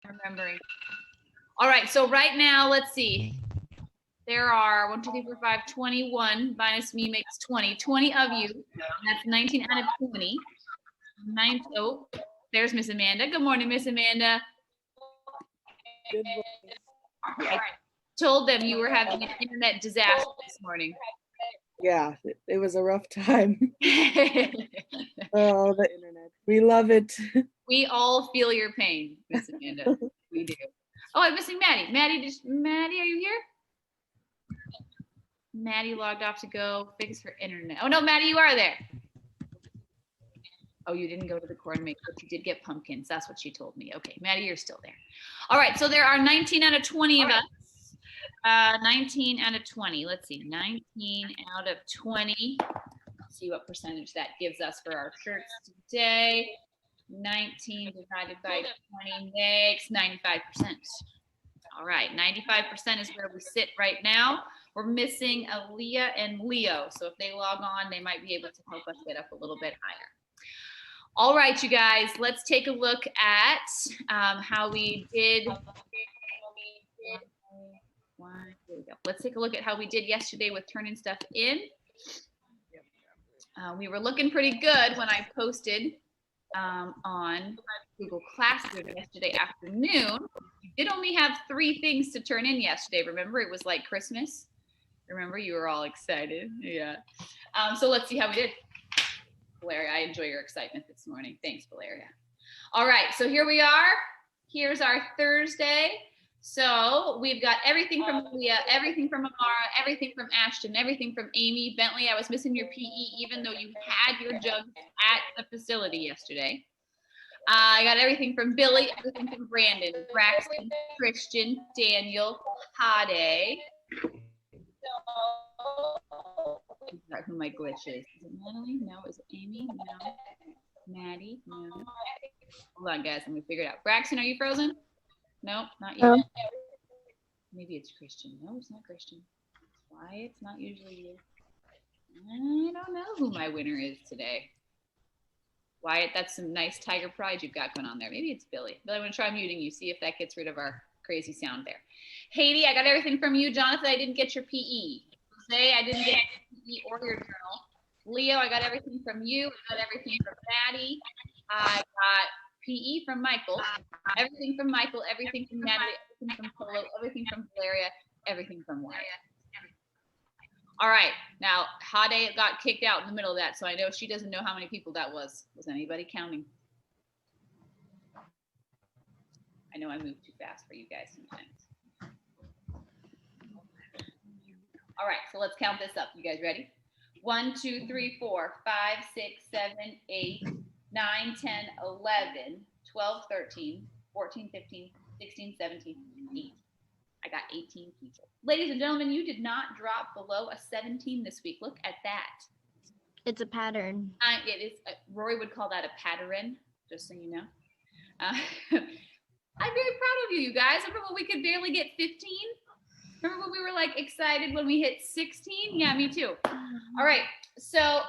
remembering. All right, so right now, let's see. There are 1, 2, 3, 4, 5, 21 minus me makes 20. 20 of you. That's 19 out of 20. Oh, there's Miss Amanda. Good morning, Miss Amanda. Good morning. I told them you were having an internet disaster this morning. Yeah, it was a rough time. Oh, the internet. We love it. We all feel your pain, Miss Amanda. We do. Oh, I'm missing Maddie. Maddie, are you here? Maddie logged off to go fix her internet. Oh no, Maddie, you are there. Oh, you didn't go to the corn maker, but you did get pumpkins. That's what she told me. Okay, Maddie, you're still there. All right, so there are 19 out of 20 of us. 19 out of 20. Let's see, 19 out of 20. Let's see what percentage that gives us for our shirts today. 19 divided by 20 makes 95%. All right, 95% is where we sit right now. We're missing Aaliyah and Leo. So if they log on, they might be able to help us get up a little bit higher. All right, you guys, let's take a look at how we did. Let's take a look at how we did yesterday with turning stuff in. We were looking pretty good when I posted on Google Classroom yesterday afternoon. You did only have 3 things to turn in yesterday. Remember, it was like Christmas. Remember, you were all excited. Yeah. So let's see how we did. Valeria, I enjoy your excitement this morning. Thanks, Valeria. All right, so here we are. Here's our Thursday. So we've got everything from Leah, everything from Amara, everything from Ashton, everything from Amy. Bentley, I was missing your PE even though you had your jugs at the facility yesterday. I got everything from Billy, everything from Brandon, Braxton, Christian, Daniel, Hade. Who my glitch is. Is it Natalie? No. Is it Amy? No. Maddie? No. Hold on, guys. I'm going to figure it out. Braxton, are you frozen? No, not you. Maybe it's Christian. No, it's not Christian. It's Wyatt. It's not usually you. I don't know who my winner is today. Wyatt, that's some nice Tiger Pride you've got going on there. Maybe it's Billy. Billy, I'm going to try muting you, see if that gets rid of our crazy sound there. Haiti, I got everything from you. Jonathan, I didn't get your PE. Jose, I didn't get your PE or your journal. Leo, I got everything from you. I got everything from Maddie. I got PE from Michael. Everything from Michael. Everything from Natalie. Everything from Polo. Everything from Valeria. Everything from Wyatt. All right, now Hade got kicked out in the middle of that, so I know she doesn't know how many people that was. Was anybody counting? I know I moved too fast for you guys sometimes. All right, so let's count this up. You guys ready? 1, 2, 3, 4, 5, 6, 7, 8, 9, 10, 11, 12, 13, 14, 15, 16, 17, 18. I got 18 people. Ladies and gentlemen, you did not drop below a 17 this week. Look at that. It's a pattern. It is. Rory would call that a pattern, just so you know. I'm very proud of you, you guys. Remember when we could barely get 15? Remember when we were like excited when we hit 16? Yeah, me too. All right. So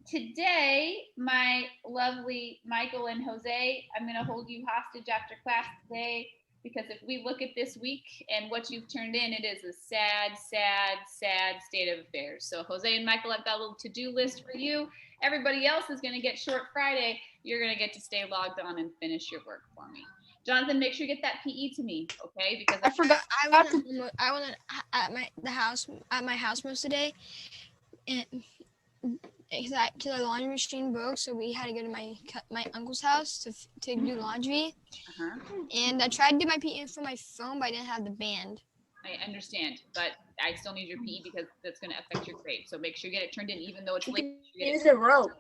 today, my lovely Michael and Jose, I'm going to hold you hostage after class today. Because if we look at this week and what you've turned in, it is a sad, sad, sad state of affairs. So Jose and Michael, I've got a little to-do list for you. Everybody else is going to get short Friday. You're going to get to stay logged on and finish your work for me. Jonathan, make sure you get that PE to me, okay? Because I forgot. I was at my house most of the day, and because our laundry machine broke, so we had to go to my uncle's house to do laundry. And I tried to do my PE from my phone, but I didn't have the band. I understand, but I still need your PE because that's going to affect your grade. So make sure you get it turned in, even though it's late. Use a rope.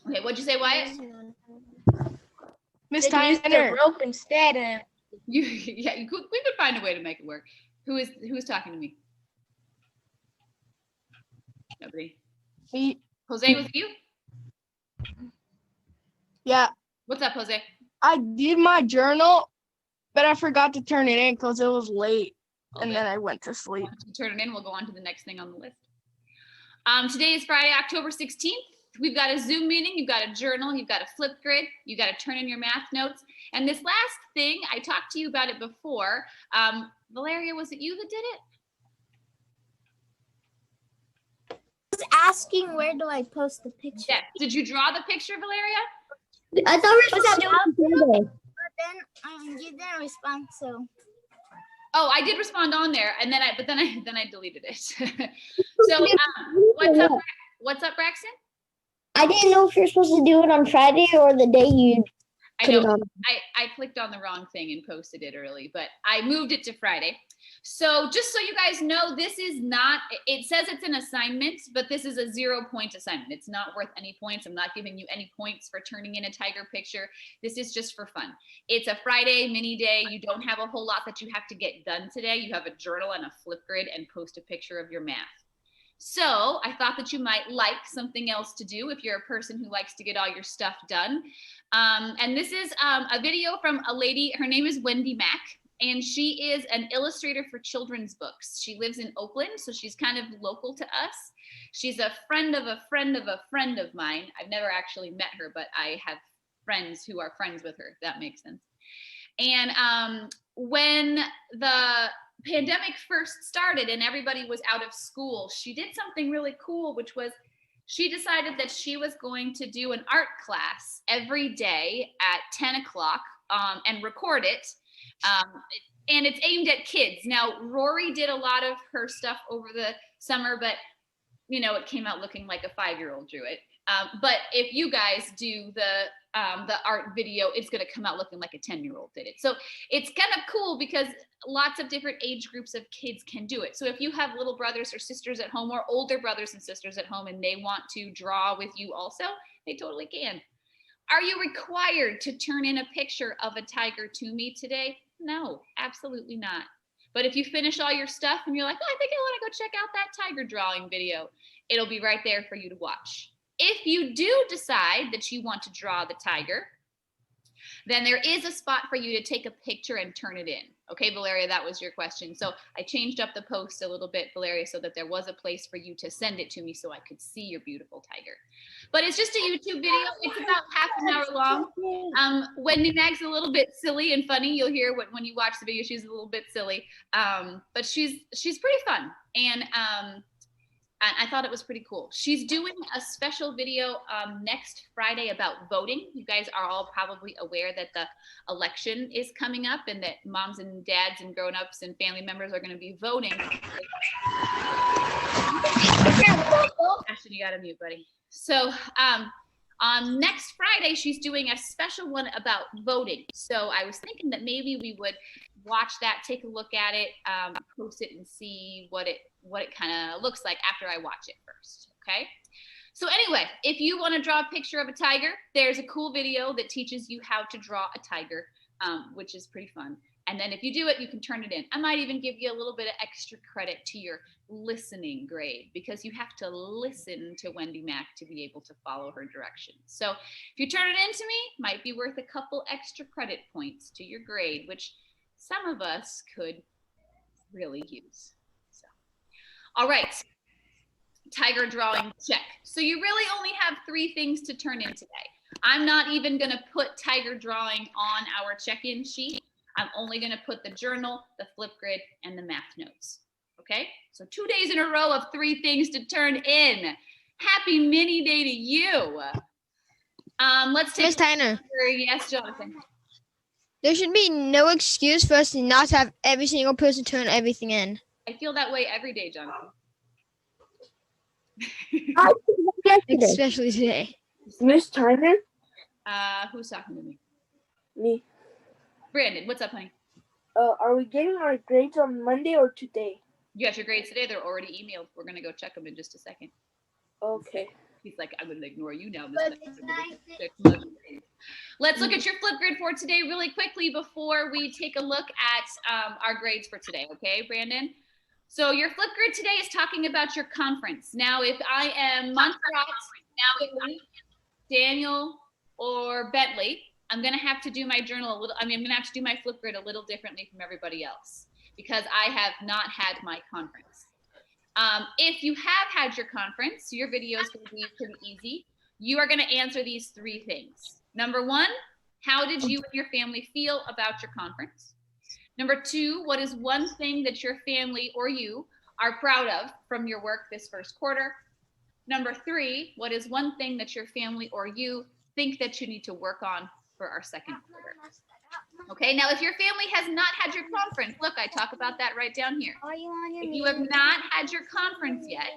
Okay, what'd you say, Wyatt? Miss Tyner. Rope instead. We could find a way to make it work. Who is talking to me? Nobody. Me. Jose, was it you? Yeah. What's up, Jose? I did my journal, but I forgot to turn it in because it was late, and then I went to sleep. Once you turn it in, we'll go on to the next thing on the list. Today is Friday, October 16th. we've got a Zoom meeting, you've got a journal, you've got a Flipgrid, you got to turn in your math notes. And this last thing, I talked to you about it before. Valeria, was it you that did it? I was asking where do I post the picture? Yes. Did you draw the picture, Valeria? I thought we were supposed to do it, but then you didn't respond, so. Oh, I did respond on there, and then I deleted it. So what's up, Braxton? I didn't know if you're supposed to do it on Friday or the day you. I know I clicked on the wrong thing and posted it early, but I moved it to Friday. So just so you guys know, this is not, it says it's an assignment, but this is a 0-point assignment. It's not worth any points. I'm not giving you any points for turning in a tiger picture. This is just for fun. It's a Friday mini day. You don't have a whole lot that you have to get done today. You have a journal and a Flipgrid and post a picture of your math. So I thought that you might like something else to do if you're a person who likes to get all your stuff done. And this is a video from a lady, her name is Wendy Mack, and she is an illustrator for children's books. She lives in Oakland, so she's kind of local to us. She's a friend of a friend of a friend of mine. I've never actually met her, but I have friends who are friends with her, if that makes sense. And when the pandemic first started and everybody was out of school, she did something really cool, which was she decided that she was going to do an art class every day at 10 o'clock and record it. And it's aimed at kids. Now, Rory did a lot of her stuff over the summer, but you know, it came out looking like a 5-year-old drew it. But if you guys do the art video, it's going to come out looking like a 10-year-old did it. So it's kind of cool because lots of different age groups of kids can do it. So if you have little brothers or sisters at home or older brothers and sisters at home and they want to draw with you also, they totally can. Are you required to turn in a picture of a tiger to me today? No, absolutely not. But if you finish all your stuff and you're like, oh, I think I want to go check out that tiger drawing video, it'll be right there for you to watch. If you do decide that you want to draw the tiger, then there is a spot for you to take a picture and turn it in. Okay, Valeria, that was your question. So I changed up the post a little bit, Valeria, so that there was a place for you to send it to me so I could see your beautiful tiger. But it's just a YouTube video. It's about half an hour long. Wendy Mag's a little bit silly and funny. You'll hear when you watch the video, she's a little bit silly. But she's pretty fun. And I thought it was pretty cool. She's doing a special video next Friday about voting. You guys are all probably aware that the election is coming up and that moms and dads and grown-ups and family members are going to be voting. Ashton, you got to mute, buddy. So on next Friday, she's doing a special one about voting. So I was thinking that maybe we would watch that, take a look at it, post it and see what it kind of looks like after I watch it first, okay? So anyway, if you want to draw a picture of a tiger, there's a cool video that teaches you how to draw a tiger, which is pretty fun. And then if you do it, you can turn it in. I might even give you a little bit of extra credit to your listening grade because you have to listen to Wendy Mack to be able to follow her directions. So if you turn it in to me, might be worth a couple extra credit points to your grade, which some of us could really use. So, all right, tiger drawing check. So you really only have 3 things to turn in today. I'm not even gonna put tiger drawing on our check-in sheet. I'm only gonna put the journal, the Flipgrid, and the math notes, okay? So 2 days in a row of 3 things to turn in. Happy mini day to you. Let's take Miss Tyner, yes, Jonathan. there should be no excuse for us not to have every single person turn everything in. I feel that way every day, Jonathan. Especially today. Miss Tyner? Who's talking to me? Me. Brandon, what's up, honey? Are we getting our grades on Monday or today? You got your grades today. They're already emailed. We're going to go check them in just a second. Okay. He's like, I'm going to ignore you now. Let's look at your Flipgrid for today really quickly before we take a look at our grades for today. Okay, Brandon? So your Flipgrid today is talking about your conference. Now, if I am Montserrat, Daniel, or Bentley, I'm going to have to do my journal a little, I'm going to have to do my Flipgrid a little differently from everybody else because I have not had my conference. If you have had your conference, your video is going to be pretty easy. you are going to answer these three things. Number one, how did you and your family feel about your conference? Number two, what is one thing that your family or you are proud of from your work this first quarter? Number three, what is one thing that your family or you think that you need to work on for our second quarter? Okay, now if your family has not had your conference, look, I talk about that right down here. Are you on your If you have not had your conference yet,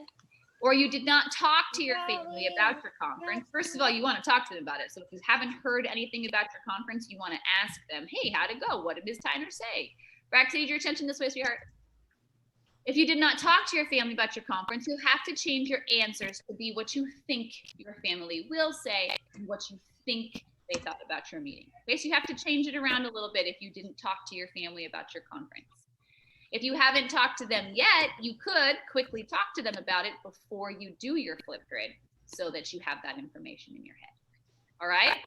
or you did not talk to your family about your conference, first of all, you want to talk to them about it. So if you haven't heard anything about your conference, you want to ask them, hey, how'd it go? What did Ms. Tyner say? Brax, need your attention this way, sweetheart. If you did not talk to your family about your conference, you have to change your answers to be what you think your family will say and what you think they thought about your meeting. Okay, so you have to change it around a little bit if you didn't talk to your family about your conference. If you haven't talked to them yet, you could quickly talk to them about it before you do your Flipgrid so that you have that information in your head. All right?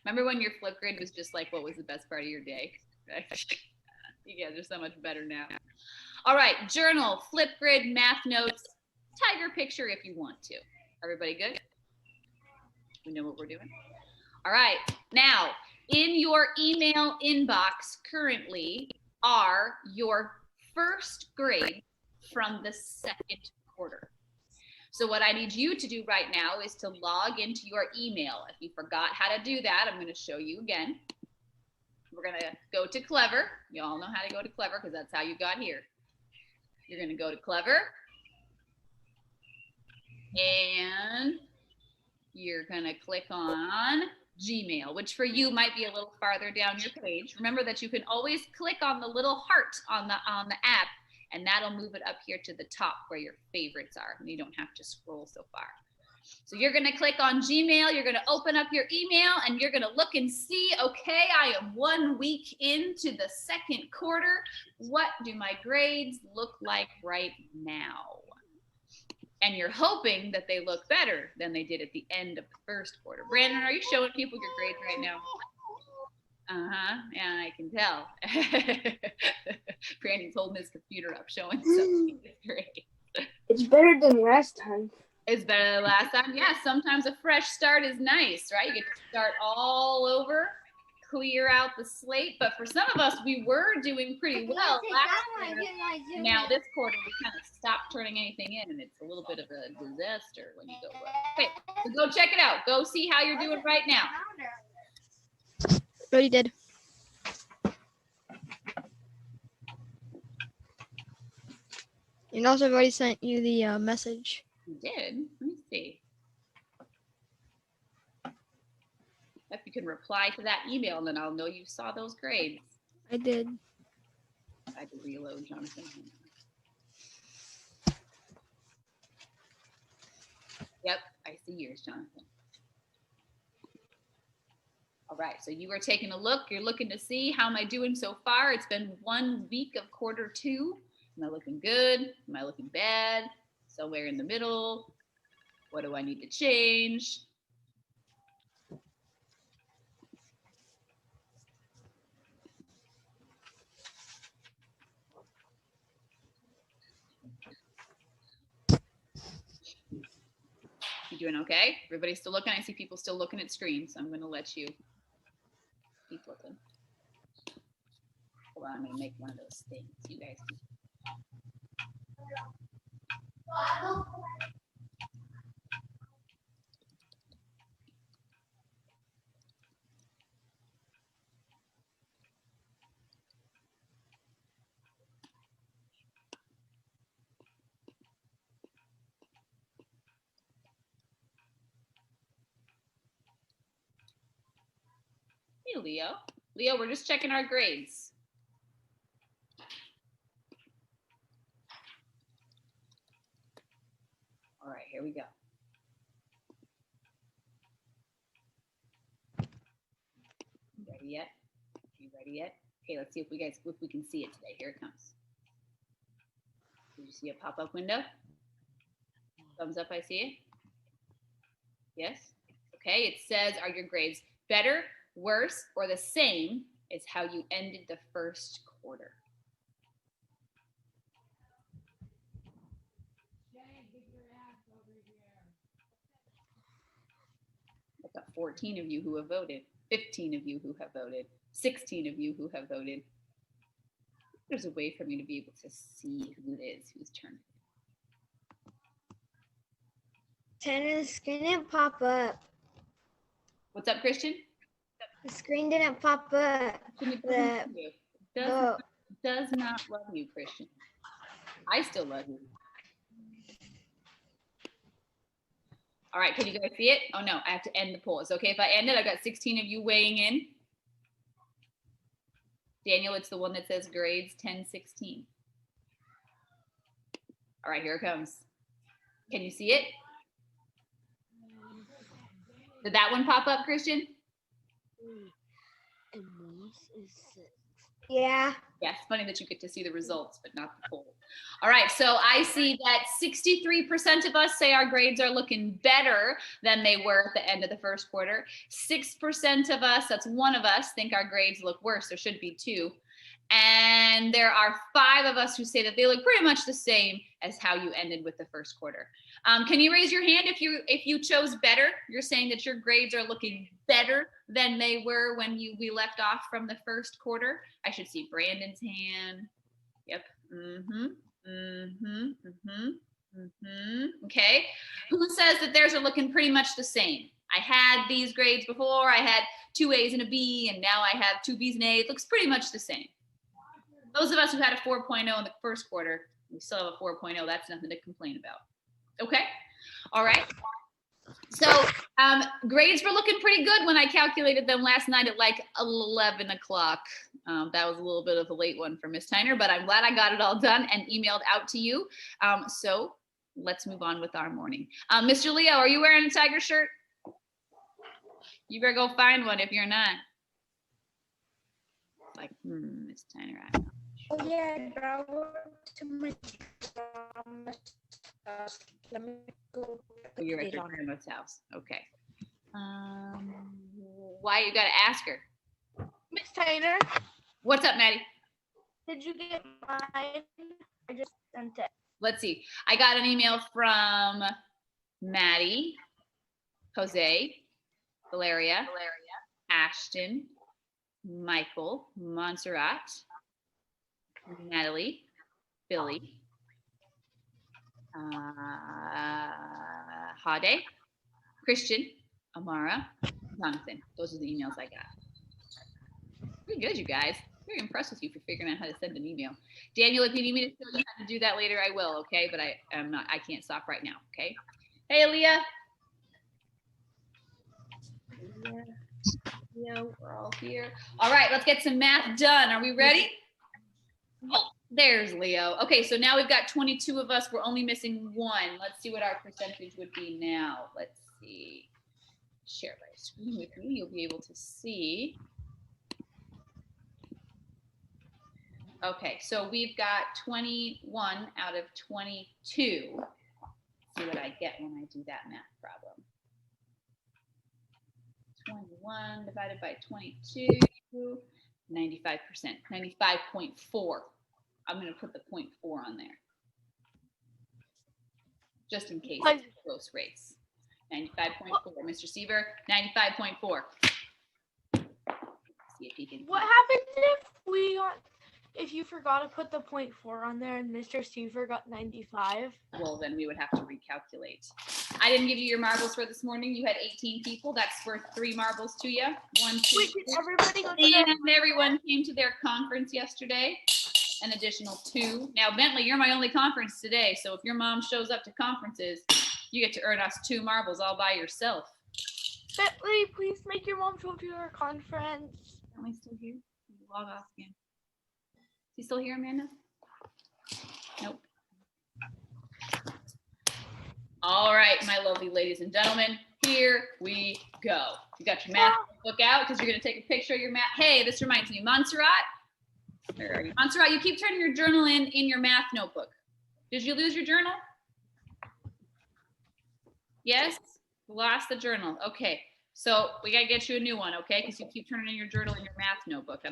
Remember when your Flipgrid was just like, what was the best part of your day? You guys are so much better now. All right, journal, Flipgrid, math notes, tiger picture if you want to. Everybody good? We know what we're doing? All right, now in your email inbox currently are your first grade from the second quarter. So what I need you to do right now is to log into your email. If you forgot how to do that, I'm going to show you again. We're going to go to Clever. You all know how to go to Clever because that's how you got here. You're going to go to Clever. And you're going to click on Gmail, which for you might be a little farther down your page. Remember that you can always click on the little heart on the app, and that'll move it up here to the top where your favorites are, and you don't have to scroll so far. So you're going to click on Gmail, you're going to open up your email, and you're going to look and see, okay, I am 1 week into the second quarter. What do my grades look like right now? And you're hoping that they look better than they did at the end of the first quarter. Brandon, are you showing people your grades right now? Yeah, I can tell. Brandon's holding his computer up, showing some of his grades. It's better than last time. It's better than last time. Yeah, sometimes a fresh start is nice, right? You get to start all over, clear out the slate. But for some of us, we were doing pretty well last year. Now this quarter, we kind of stopped turning anything in, and it's a little bit of a disaster when you go. Okay, so go check it out. Go see how you're doing right now. Already did. And also, I've already sent you the message. You did? Let me see. If you can reply to that email, then I'll know you saw those grades. I did. I had to reload, Jonathan. Yep, I see yours, Jonathan. All right, so you were taking a look. You're looking to see how am I doing so far. It's been 1 week of quarter two. Am I looking good? Am I looking bad? Somewhere in the middle? What do I need to change? You doing okay? Everybody's still looking? I see people still looking at screens, so I'm going to let you keep looking. Hold on, I'm going to make one of those things. You guys keep. Hey, Leo. Leo, we're just checking our grades. All right, here we go. You ready yet? You ready yet? Okay, let's see if we can see it today. Here it comes. Did you see a pop-up window? Thumbs up, I see it. Yes? Okay, it says, are your grades better, worse, or the same as how you ended the first quarter? 14 of you who have voted, 15 of you who have voted, 16 of you who have voted. There's a way for me to be able to see who it is whose turn. Tanner, the screen didn't pop up. What's up, Christian? The screen didn't pop up. The vote. Does not love you, Christian. I still love you. All right, can you guys see it? Oh no, I have to end the poll. It's okay if I end it? I've got 16 of you weighing in. Daniel, it's the one that says grades 10, 16. All right, here it comes. Can you see it? Did that one pop up, Christian? Yeah. Yeah, it's funny that you get to see the results, but not the poll. All right, so I see that 63% of us say our grades are looking better than they were at the end of the first quarter. 6% of us, that's one of us, think our grades look worse. There should be 2. And there are 5 of us who say that they look pretty much the same as how you ended with the first quarter. Can you raise your hand if you chose better? You're saying that your grades are looking better than they were when we left off from the first quarter. I should see Brandon's hand. Yep. Okay. Who says that theirs are looking pretty much the same? I had these grades before. I had 2 A's and a B, and now I have 2 B's and A. It looks pretty much the same. Those of us who had a 4.0 in the first quarter, we still have a 4.0. That's nothing to complain about. Okay. All right. So grades were looking pretty good when I calculated them last night at like 11 o'clock. That was a little bit of a late one for Miss Tyner, but I'm glad I got it all done and emailed out to you. So let's move on with our morning. Mr. Leo, are you wearing a tiger shirt? You better go find one if you're not. Like, Miss Tyner, I don't know. Oh, yeah, to my let me go. Oh, you're at your grandma's house. Okay. Why you gotta ask her? Miss Tyner, What's up, Maddie? did you get mine? I just sent it. Let's see. I got an email from Maddie, Jose, Valeria, Ashton, Michael, Montserrat, Natalie, Billy, Hade, Christian, Amara, Jonathan. Those are the emails I got. Pretty good, you guys. Very impressed with you for figuring out how to send an email. Daniel, if you need me to show you how to do that later, I will, okay? But I can't stop right now, okay? Hey, Aaliyah. Yeah, we're all here. All right, let's get some math done. Are we ready? Oh, there's Leo. Okay, so now we've got 22 of us. We're only missing 1. Let's see what our percentage would be now. Let's see. Share my screen with you. You'll be able to see. Okay, so we've got 21 out of 22. Let's see what I get when I do that math problem. 21 divided by 22, 95%, 95.4. I'm going to put the 0.4 on there, just in case it's a close race. 95.4, Mr. Seaver, 95.4. See if he can. What happens if you forgot to put the 0.4 on there and Mr. Seaver got 95? Well, then we would have to recalculate. I didn't give you your marbles for this morning. You had 18 people. That's worth 3 marbles to you. 1, 2, Wait, did everybody go to and everyone came to their conference yesterday. An additional 2. Now, Bentley, you're my only conference today. So if your mom shows up to conferences, you get to earn us 2 marbles all by yourself. Bentley, please make your mom show up to your conference. Am I still here? Log off again. Is he still here, Amanda? Nope. All right, my lovely ladies and gentlemen, here we go. You got your math book out because you're going to take a picture of your math. Hey, this reminds me, Montserrat. Where are you? Montserrat, you keep turning your journal in your math notebook. Did you lose your journal? Yes? Lost the journal. Okay. So we got to get you a new one, okay? Because you keep turning in your journal in your math notebook.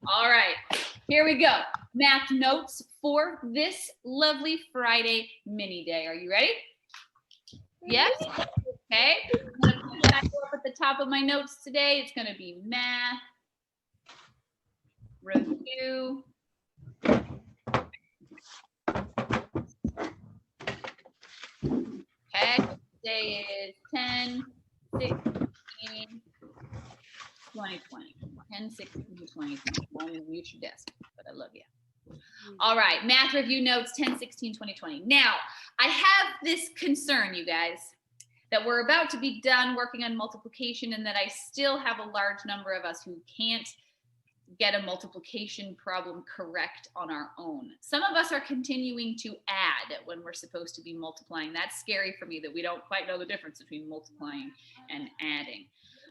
All right. Here we go. Math notes for this lovely Friday mini day. Are you ready? Yes? Okay. I'm going to title up at the top of my notes today. It's going to be math, review, okay, today is 10, 16, 2020. 10, 16, 2020. I'm going to mute your desk, but I love you. All right, math review notes 10, 16, 2020. Now, I have this concern, you guys, that we're about to be done working on multiplication and that I still have a large number of us who can't get a multiplication problem correct on our own. Some of us are continuing to add when we're supposed to be multiplying. That's scary for me that we don't quite know the difference between multiplying and adding.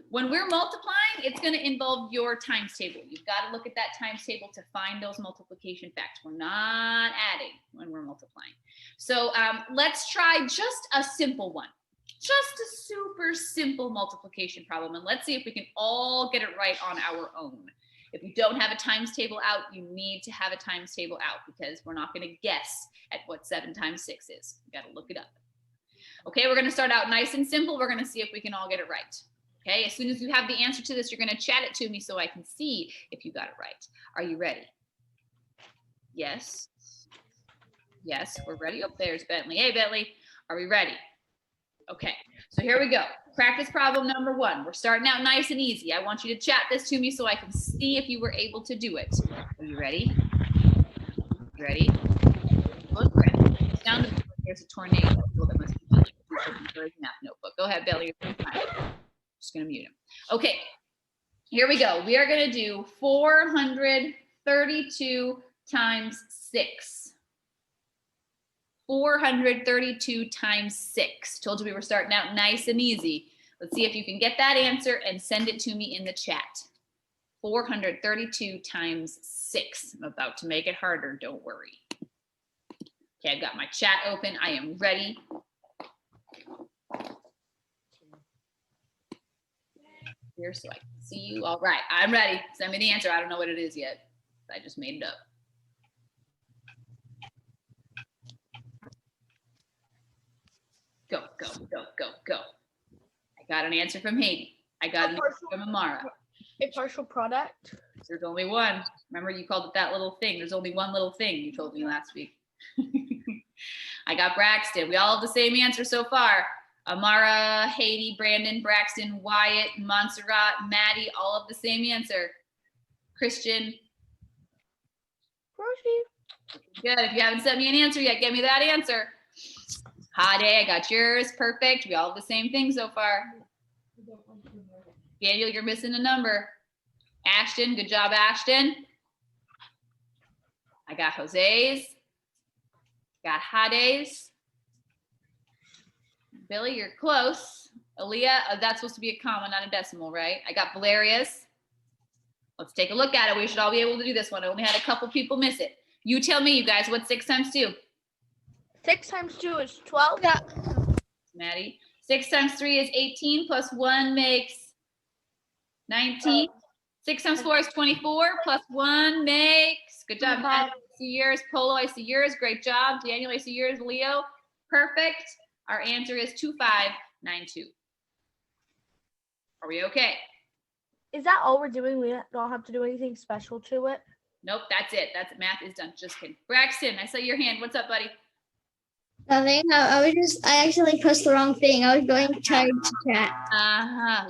When we're multiplying, it's going to involve your times table. You've got to look at that times table to find those multiplication facts. We're not adding when we're multiplying. So let's try just a simple one. Just a super simple multiplication problem. And let's see if we can all get it right on our own. If you don't have a times table out, you need to have a times table out because we're not going to guess at what 7 times 6 is. You got to look it up. Okay, we're going to start out nice and simple. We're going to see if we can all get it right. Okay, as soon as you have the answer to this, you're going to chat it to me so I can see if you got it right. Are you ready? Yes. Yes, we're ready. Oh, there's Bentley. Hey, Bentley, are we ready? Okay, so here we go. Practice problem number 1. We're starting out nice and easy. I want you to chat this to me so I can see if you were able to do it. Are you ready? Ready? Look, ready. Down to there's a tornado. That must be math notebook. Go ahead, Billy. Just gonna mute him. Okay, here we go. We are gonna do 432 times 6. 432 times 6. Told you we were starting out nice and easy. Let's see if you can get that answer and send it to me in the chat. 432 times 6. I'm about to make it harder, don't worry. Okay, I've got my chat open. I am ready. Here so I can see you. All right, I'm ready. Send me the answer. I don't know what it is yet. I just made it up. Go, go, go, go, go. I got an answer from Haiti. I got an answer from Amara. A partial product. There's only one. Remember you called it that little thing. There's only one little thing you told me last week. I got Braxton. We all have the same answer so far. Amara, Haiti, Brandon, Braxton, Wyatt, Montserrat, Maddie, all of the same answer. Christian. Good. If you haven't sent me an answer yet, get me that answer. Hade, I got yours. Perfect. We all have the same thing so far. Daniel, you're missing a number. Ashton, good job, Ashton. I got Jose's. Got Hade's. Billy, you're close. Aaliyah, that's supposed to be a comma, not a decimal, right? I got Valerius. Let's take a look at it. We should all be able to do this one. I only had a couple people miss it. You tell me, you guys, what's 6 times 2? 6 times 2 is 12. Yeah. Maddie. 6 times 3 is 18 plus 1 makes 19. 6 times 4 is 24 plus 1 makes, good job. Maddie, I see yours. Polo, I see yours. Great job. Daniel, I see yours. Leo, perfect. Our answer is 2592. Are we okay? Is that all we're doing? We don't have to do anything special to it? Nope, that's it. That's it. Math is done. Just kidding. Braxton, I saw your hand. What's up, buddy? Nothing. I actually pressed the wrong thing. I was going to try to chat.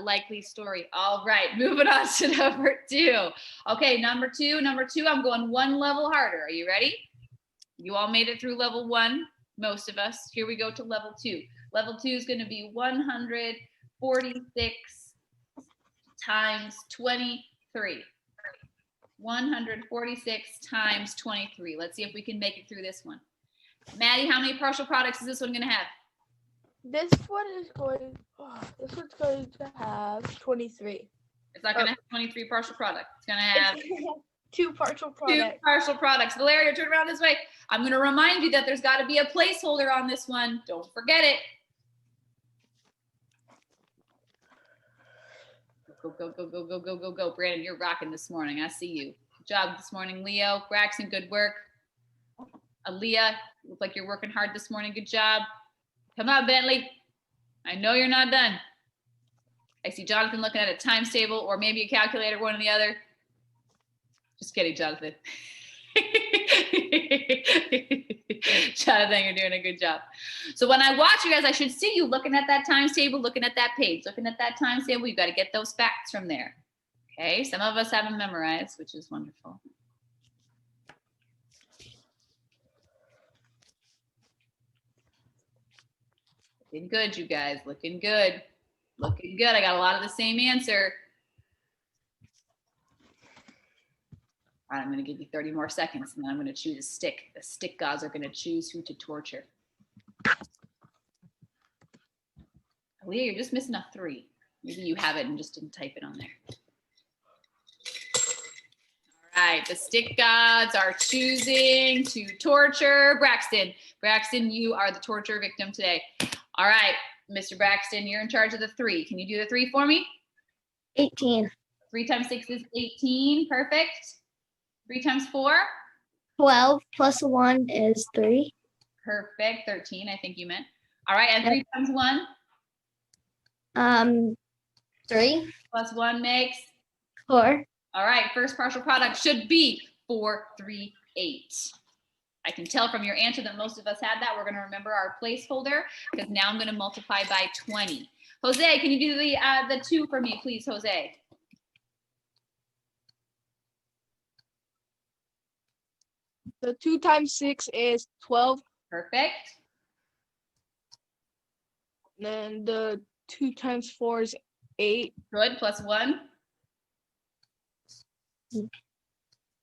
Likely story. All right, moving on to number 2. Okay, number two, I'm going one level harder. Are you ready? You all made it through level 1, most of us. Here we go to level 2. Level 2 is going to be 146 times 23. 146 times 23. Let's see if we can make it through this one. Maddie, how many partial products is this one going to have? This one's going to have 23. It's not going to have 23 partial products. It's going to have 2 partial 2 products. partial products. Valeria, turn around this way. I'm going to remind you that there's got to be a placeholder on this one. Don't forget it. Go, go, go, go, go, go, go, go. Brandon, you're rocking this morning. I see you. Good job this morning, Leo. Braxton, good work. Aaliyah, look like you're working hard this morning. Good job. Come on, Bentley. I know you're not done. I see Jonathan looking at a times table or maybe a calculator, one or the other. Just kidding, Jonathan. Jonathan, you're doing a good job. So when I watch you guys, I should see you looking at that times table, looking at that page, looking at that times table. You've got to get those facts from there. Okay, some of us haven't memorized, which is wonderful. Looking good, you guys, looking good. Looking good. I got a lot of the same answer. All right, I'm going to give you 30 more seconds, and then I'm going to choose a stick. The stick gods are going to choose who to torture. Leah, you're just missing a 3. Maybe you have it and just didn't type it on there. All right, the stick gods are choosing to torture Braxton. Braxton, you are the torture victim today. All right, Mr. Braxton, you're in charge of the 3. Can you do the 3 for me? 18. 3 times 6 is 18. Perfect. 3 times 4? 12 plus 1 is 3. Perfect. 13, I think you meant. All right, and 3 times 1? 3. Plus 1 makes? 4. All right, first partial product should be 4, 3, 8. I can tell from your answer that most of us had that. We're going to remember our placeholder because now I'm going to multiply by 20. Jose, can you do the 2 for me, please, Jose? The 2 times 6 is 12. Perfect. Then the 2 times 4 is 8. Good. Plus 1?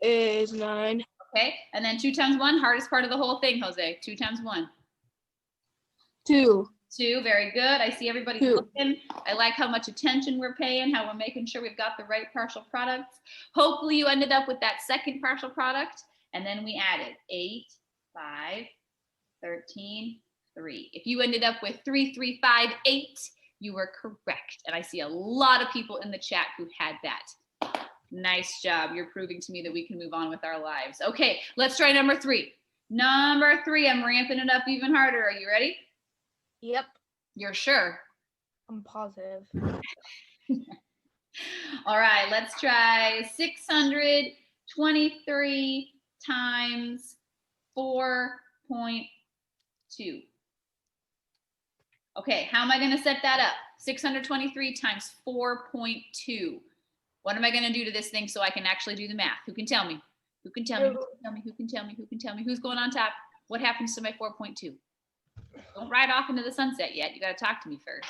Is 9. Okay. And then 2 times 1, hardest part of the whole thing, Jose. 2 times 1. 2. 2, very good. I see everybody 2. looking. I like how much attention we're paying, how we're making sure we've got the right partial products. Hopefully you ended up with that second partial product, and then we added 8, 5, 13, 3. If you ended up with 3, 3, 5, 8, you were correct. And I see a lot of people in the chat who had that. Nice job. You're proving to me that we can move on with our lives. Okay, let's try number 3. Number 3, I'm ramping it up even harder. Are you ready? Yep. You're sure? I'm positive. All right, let's try 623 times 4.2. Okay, how am I going to set that up? 623 times 4.2. What am I going to do to this thing so I can actually do the math? Who can tell me? Who can tell me? Who can tell me? Who can tell me? Who can tell me? Who's going on top? What happens to my 4.2? Don't ride off into the sunset yet. You got to talk to me first.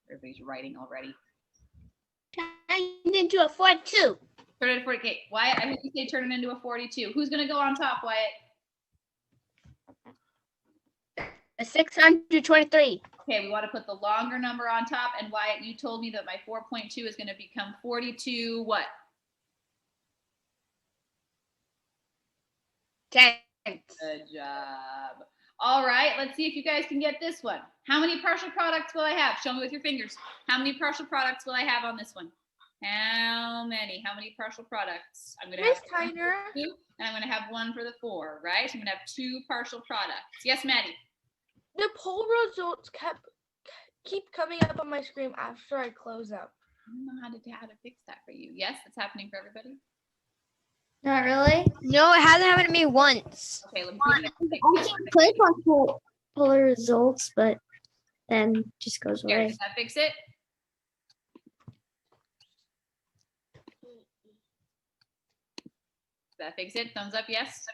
Everybody's writing already. Turn into a 42. Turn it into 40. Okay, Wyatt, I heard you say turn it into a 42. Who's going to go on top, Wyatt? A 623. Okay, we want to put the longer number on top. And Wyatt, you told me that my 4.2 is going to become 42 what? 10. Good job. All right, let's see if you guys can get this one. How many partial products will I have? Show me with your fingers. How many partial products will I have on this one? How many? How many partial products? I'm going to have Miss Tyner. 2, and I'm going to have 1 for the 4, right? I'm going to have 2 partial products. Yes, Maddie? The poll results keep coming up on my screen after I close up. I don't know how to fix that for you. Yes, it's happening for everybody. Not really. No, it hasn't happened to me once. Okay, let me I can click on polar results, but then just goes Here, away. does that fix it? Does that fix it? Thumbs up, yes?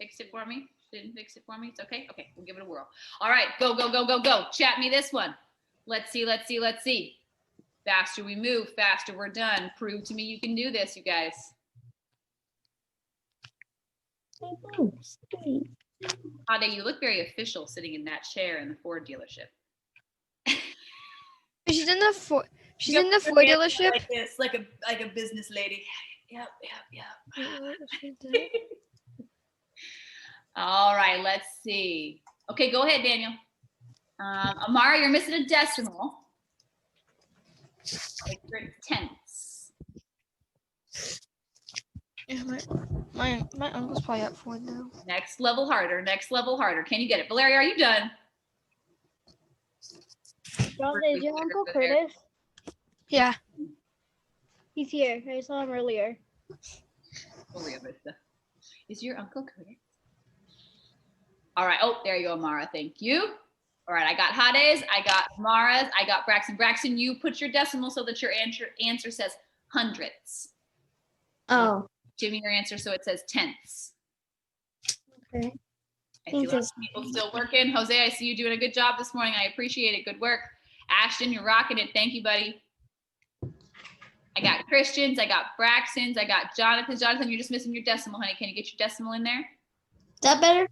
Fix it for me. Didn't fix it for me. It's okay. Okay, we'll give it a whirl. All right, go, go, go, go, go. Chat me this one. Let's see, let's see, let's see. Faster we move, faster we're done. Prove to me you can do this, you guys. Ade, you look very official sitting in that chair in the Ford dealership. She's in the Ford. She's in the Ford dealership. Like this, like a business lady. Yep. All right, let's see. Okay, go ahead, Daniel. Amara, you're missing a decimal. Like you're tenths. Yeah, my uncle's probably up for it though. Next level harder, next level harder. Can you get it? Valeria, are you done? Is your Uncle Curtis? Yeah. He's here. I saw him earlier. Maria Vista. Is your Uncle Curtis? All right. Oh, there you go, Mara. Thank you. All right. I got Hades. I got Mara's. I got Braxton. Braxton, you put your decimal so that your answer says hundredths. Oh, Give me your answer so it says tenths. okay. I see lots of people still working. Jose, I see you doing a good job this morning. I appreciate it. Good work. Ashton, you're rocking it. Thank you, buddy. I got Christians. I got Braxtons. I got Jonathan. Jonathan, you're just missing your decimal, honey. Can you get your decimal in there? Is that better?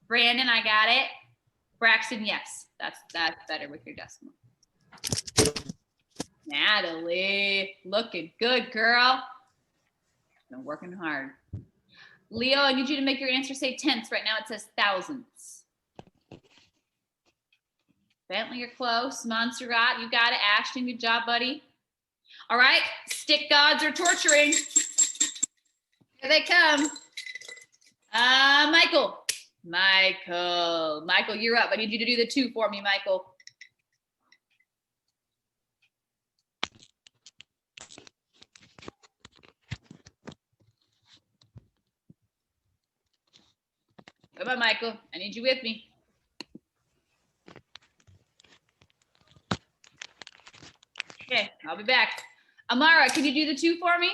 Brandon, I got it. Braxton, yes. That's better with your decimal. Natalie, looking good, girl. Been working hard. Leo, I need you to make your answer say tenths. Right now it says thousandths. Bentley, you're close. Montserrat, you got it. Ashton, good job, buddy. All right, stick gods are torturing. Here they come. Michael, you're up. I need you to do the 2 for me, Michael. Come on, Michael. I need you with me. Okay, I'll be back. Amara, can you do the 2 for me?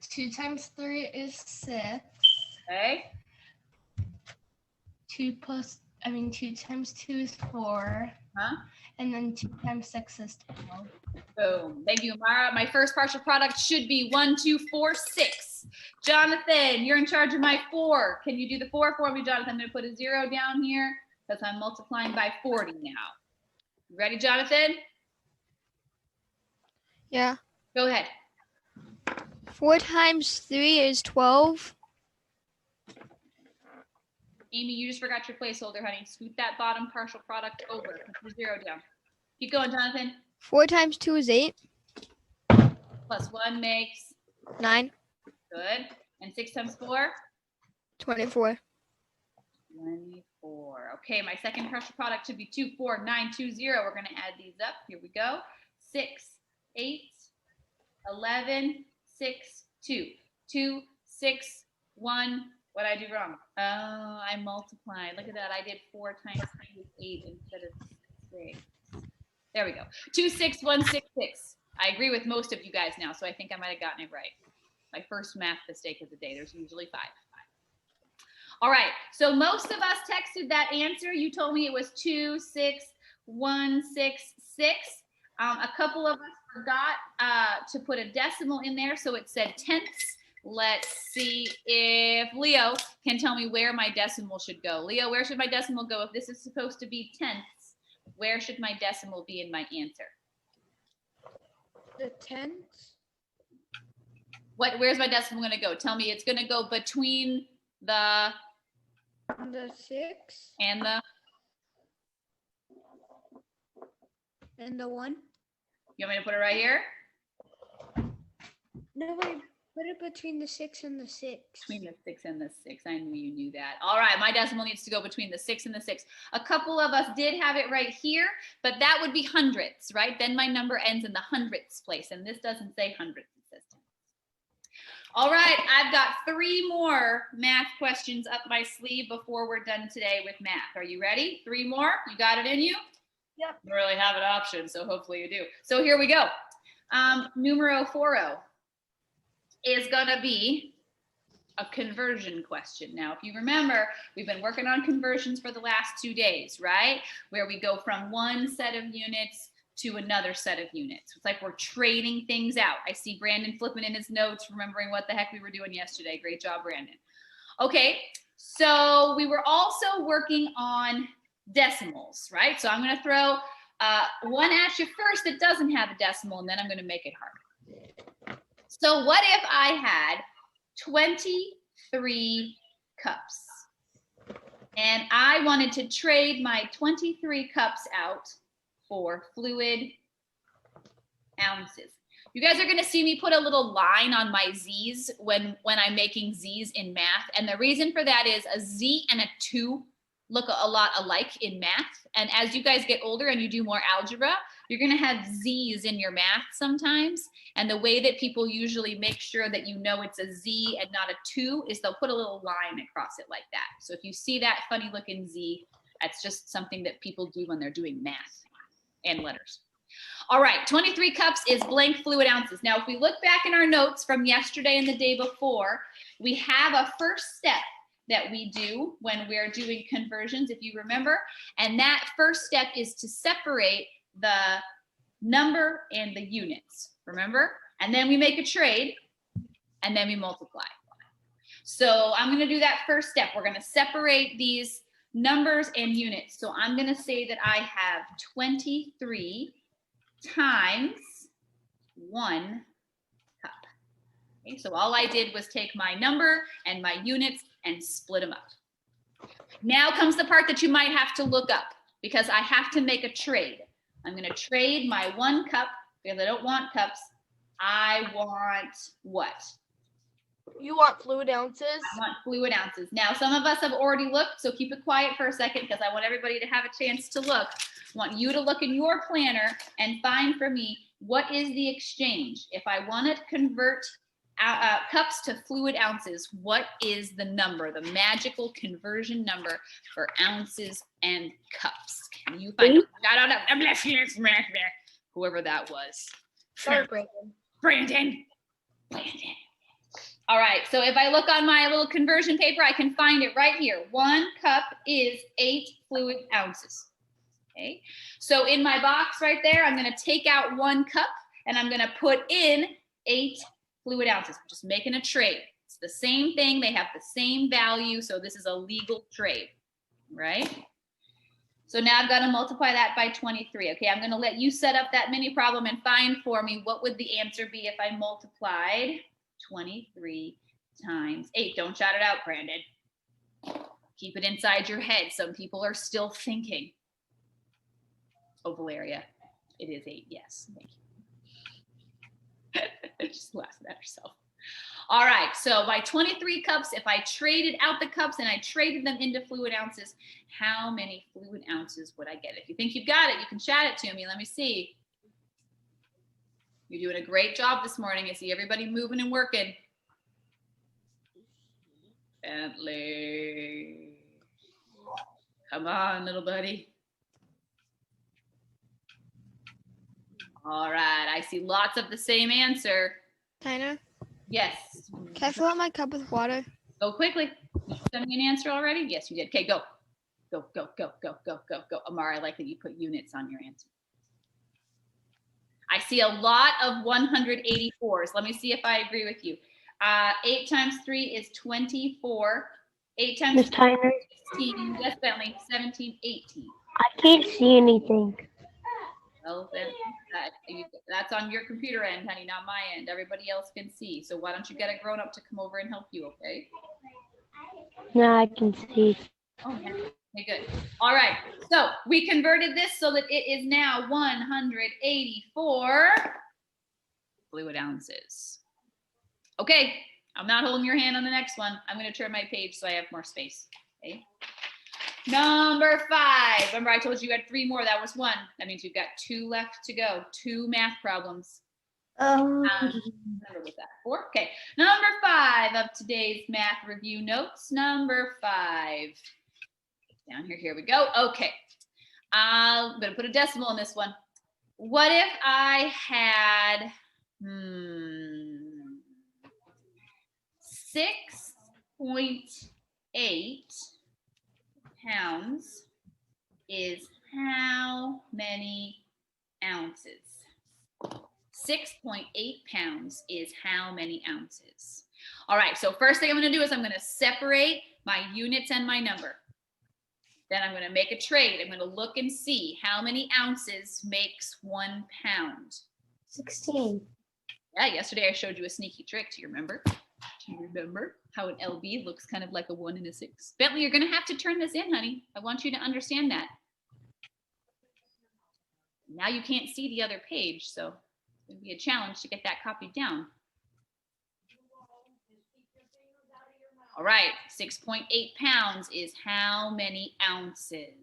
2 times 3 is 6. Okay. 2 times 2 is 4. Huh? And then 2 times 6 is 12. Boom. Thank you, Amara. My first partial product should be 1, 2, 4, 6. Jonathan, you're in charge of my 4. Can you do the 4 for me, Jonathan? I'm going to put a 0 down here because I'm multiplying by 40 now. You ready, Jonathan? Yeah. Go ahead. 4 times 3 is 12. Amy, you just forgot your placeholder, honey. Scoot that bottom partial product over. Put your 0 down. Keep going, Jonathan. 4 times 2 is 8. Plus 1 makes 9. good. And 6 times 4? 24. 24. Okay, my second partial product should be 2, 4, 9, 2, 0. We're going to add these up. Here we go. 6, 8, 11, 6, 2. 2, 6, 1. What did I do wrong? Oh, I multiplied. Look at that. I did 4 times 3 is 8 instead of 6. There we go. 2, 6, 1, 6, 6. I agree with most of you guys now, so I think I might have gotten it right. My first math mistake of the day. There's usually 5. All right. So most of us texted that answer. You told me it was 2, 6, 1, 6, 6. A couple of us forgot to put a decimal in there, so it said tenths. Let's see if Leo can tell me where my decimal should go. Leo, where should my decimal go? If this is supposed to be tenths, where should my decimal be in my answer? The tenths. Where's my decimal going to go? Tell me. It's going to go between the 6 and the and the 1. You want me to put it right here? No, wait. Put it between the 6 and the 6. Between the 6 and the 6. I knew you knew that. All right, my decimal needs to go between the 6 and the 6. A couple of us did have it right here, but that would be hundredths, right? Then my number ends in the hundredths place, and this doesn't say hundredths, it says tenths. All right, I've got 3 more math questions up my sleeve before we're done today with math. Are you ready? 3 more? You got it in you? Yep. You don't really have an option, so hopefully you do. So here we go. Numero 40 is gonna be a conversion question. Now, if you remember, we've been working on conversions for the last 2 days, right? Where we go from one set of units to another set of units. It's like we're trading things out. I see Brandon flipping in his notes, remembering what the heck we were doing yesterday. Great job, Brandon. Okay, so we were also working on decimals, right? So I'm gonna throw one at you first that doesn't have a decimal, and then I'm gonna make it hard. So what if I had 23 cups and I wanted to trade my 23 cups out for fluid ounces? You guys are gonna see me put a little line on my Z's when I'm making Z's in math. And the reason for that is a Z and a 2 look a lot alike in math. And as you guys get older and you do more algebra, you're going to have Z's in your math sometimes. And the way that people usually make sure that you know it's a Z and not a 2 is they'll put a little line across it like that. So if you see that funny looking Z, that's just something that people do when they're doing math and letters. All right, 23 cups is blank fluid ounces. Now, if we look back in our notes from yesterday and the day before, we have a first step that we do when we're doing conversions, if you remember. And that first step is to separate the number and the units, remember? And then we make a trade, and then we multiply. So I'm going to do that first step. We're going to separate these numbers and units. So I'm going to say that I have 23 times 1 cup. Okay, so all I did was take my number and my units and split them up. Now comes the part that you might have to look up because I have to make a trade. I'm going to trade my 1 cup because I don't want cups. I want what? You want fluid ounces? I want fluid ounces. Now, some of us have already looked, so keep it quiet for a second because I want everybody to have a chance to look. I want you to look in your planner and find for me what is the exchange. If I want to convert cups to fluid ounces, what is the number, the magical conversion number for ounces and cups? Can you find it? Shout out, whoever that was. Sorry, Brandon. Brandon. All right, so if I look on my little conversion paper, I can find it right here. 1 cup is 8 fluid ounces. Okay, so in my box right there, I'm going to take out 1 cup and I'm going to put in 8 fluid ounces. I'm just making a trade. It's the same thing. They have the same value. So this is a legal trade, right? So now I've got to multiply that by 23. Okay, I'm going to let you set up that mini problem and find for me what would the answer be if I multiplied 23 times 8. Don't shout it out, Brandon. Keep it inside your head. Some people are still thinking. Oh, Valeria, it is 8. Yes, thank you. Just laughing at herself. All right, so by 23 cups, if I traded out the cups and I traded them into fluid ounces, how many fluid ounces would I get? If you think you've got it, you can chat it to me. Let me see. You're doing a great job this morning. I see everybody moving and working. Bentley. Come on, little buddy. All right, I see lots of the same answer. Tina, Yes. can I fill up my cup with water? Go quickly. Did you send me an answer already? Yes, you did. Okay, go. Go, go, go, go, go, go, go. Amara, I like that you put units on your answer. I see a lot of 184s. Let me see if I agree with you. 8 times 3 is 24. 8 times Miss 3 Tyner, is 16. Yes, Bentley, 17, 18. I can't see anything. Well, then that's on your computer end, honey, not my end. Everybody else can see. So why don't you get a grown-up to come over and help you, okay? Now I can see. Oh, yeah. Okay, good. All right. So we converted this so that it is now 184 fluid ounces. Okay. I'm not holding your hand on the next one. I'm going to turn my page so I have more space. Okay. Number 5. Remember, I told you had 3 more. That was 1. That means you've got 2 left to go. 2 math problems. Number was that 4? Okay. Number 5 of today's math review notes. Number 5. Down here. Here we go. Okay. I'm going to put a decimal in this one. What if I had 6.8 pounds is how many ounces? 6.8 pounds is how many ounces? All right, so first thing I'm going to do is I'm going to separate my units and my number. Then I'm going to make a trade. I'm going to look and see how many ounces makes 1 pound. 16. Yeah, yesterday I showed you a sneaky trick. Do you remember? Do you remember how an LB looks kind of like a 1 and a 6? Bentley, you're going to have to turn this in, honey. I want you to understand that. Now you can't see the other page, so it's going to be a challenge to get that copied down. All right, 6.8 pounds is how many ounces?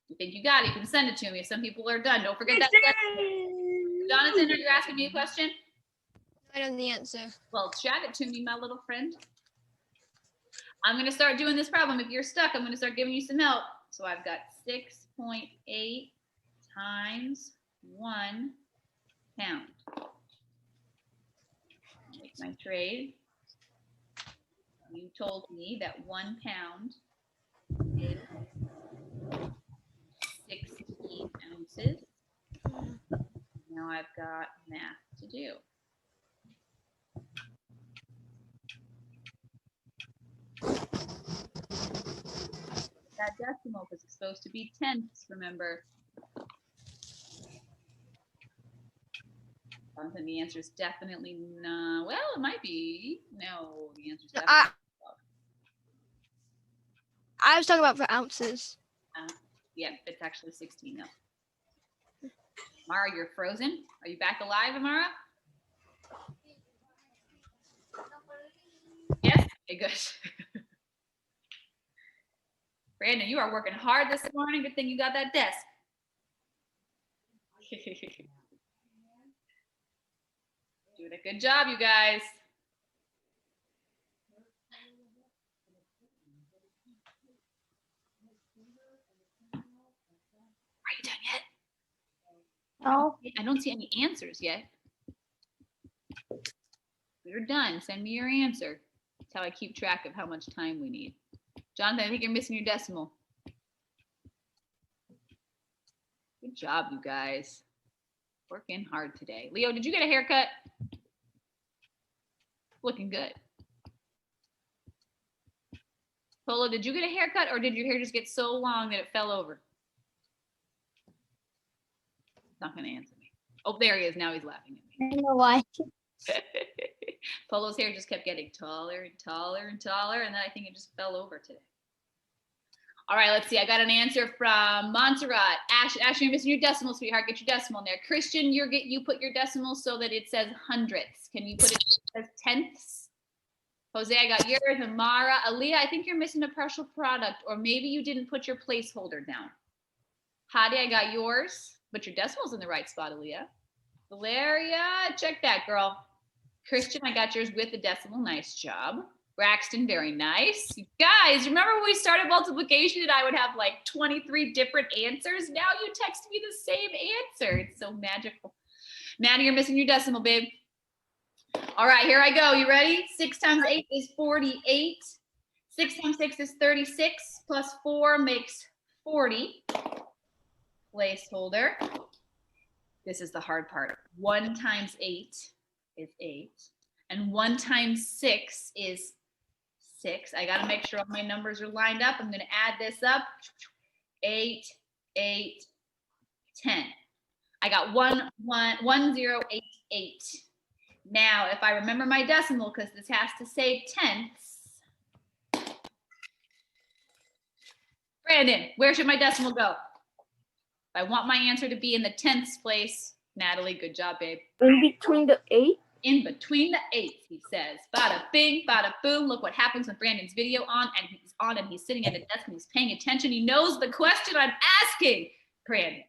You think you got it? You can send it to me. If some people are done, don't forget that. Jonathan, are you asking me a question? I know the answer. Well, chat it to me, my little friend. I'm going to start doing this problem. If you're stuck, I'm going to start giving you some help. So I've got 6.8 times 1 pound. Make my trade. You told me that 1 pound is 16 ounces. Now I've got math to do. That decimal because it's supposed to be tenths, remember. Jonathan, the answer is definitely no. Well, it might be. No, the answer is No, definitely I was talking about for ounces. yeah, it's actually 16 though. Amara, you're frozen. Are you back alive, Amara? Yes? Okay, good. Brandon, you are working hard this morning. Good thing you got that desk. Doing a good job, you guys. Are you done yet? No. I don't see any answers yet. You're done. Send me your answer. That's how I keep track of how much time we need. Jonathan, I think you're missing your decimal. Good job, you guys. Working hard today. Leo, did you get a haircut? Looking good. Polo, did you get a haircut or did your hair just get so long that it fell over? Not gonna answer me. Oh, there he is. Now he's laughing at me. I don't know why. Polo's hair just kept getting taller and taller and taller, and then I think it just fell over today. All right, let's see. I got an answer from Montserrat. Ash, you're missing your decimal, sweetheart. Get your decimal in there. Christian, you put your decimal so that it says hundredths. Can you put it as tenths? Jose, I got yours. Amara, Aaliyah, I think you're missing a partial product, or maybe you didn't put your placeholder down. Hadi, I got yours, but your decimal's in the right spot, Aaliyah. Valeria, check that, girl. Christian, I got yours with the decimal. Nice job. Braxton, very nice. You guys, remember when we started multiplication and I would have like 23 different answers? Now you text me the same answer. It's so magical. Maddie, you're missing your decimal, babe. All right, here I go. You ready? 6 times 8 is 48. 6 times 6 is 36. Plus 4 makes 40. Placeholder. This is the hard part. 1 times 8 is 8. And 1 times 6 is 6. I got to make sure all my numbers are lined up. I'm going to add this up. 8, 8, 10. I got 1088. Now, if I remember my decimal, because this has to say tenths. Brandon, where should my decimal go? I want my answer to be in the tenths place. Natalie, good job, babe. In between the 8? In between the 8s, he says. Bada bing, bada boom. Look what happens when Brandon's video and he's sitting at a desk and he's paying attention. He knows the question I'm asking. Brandon,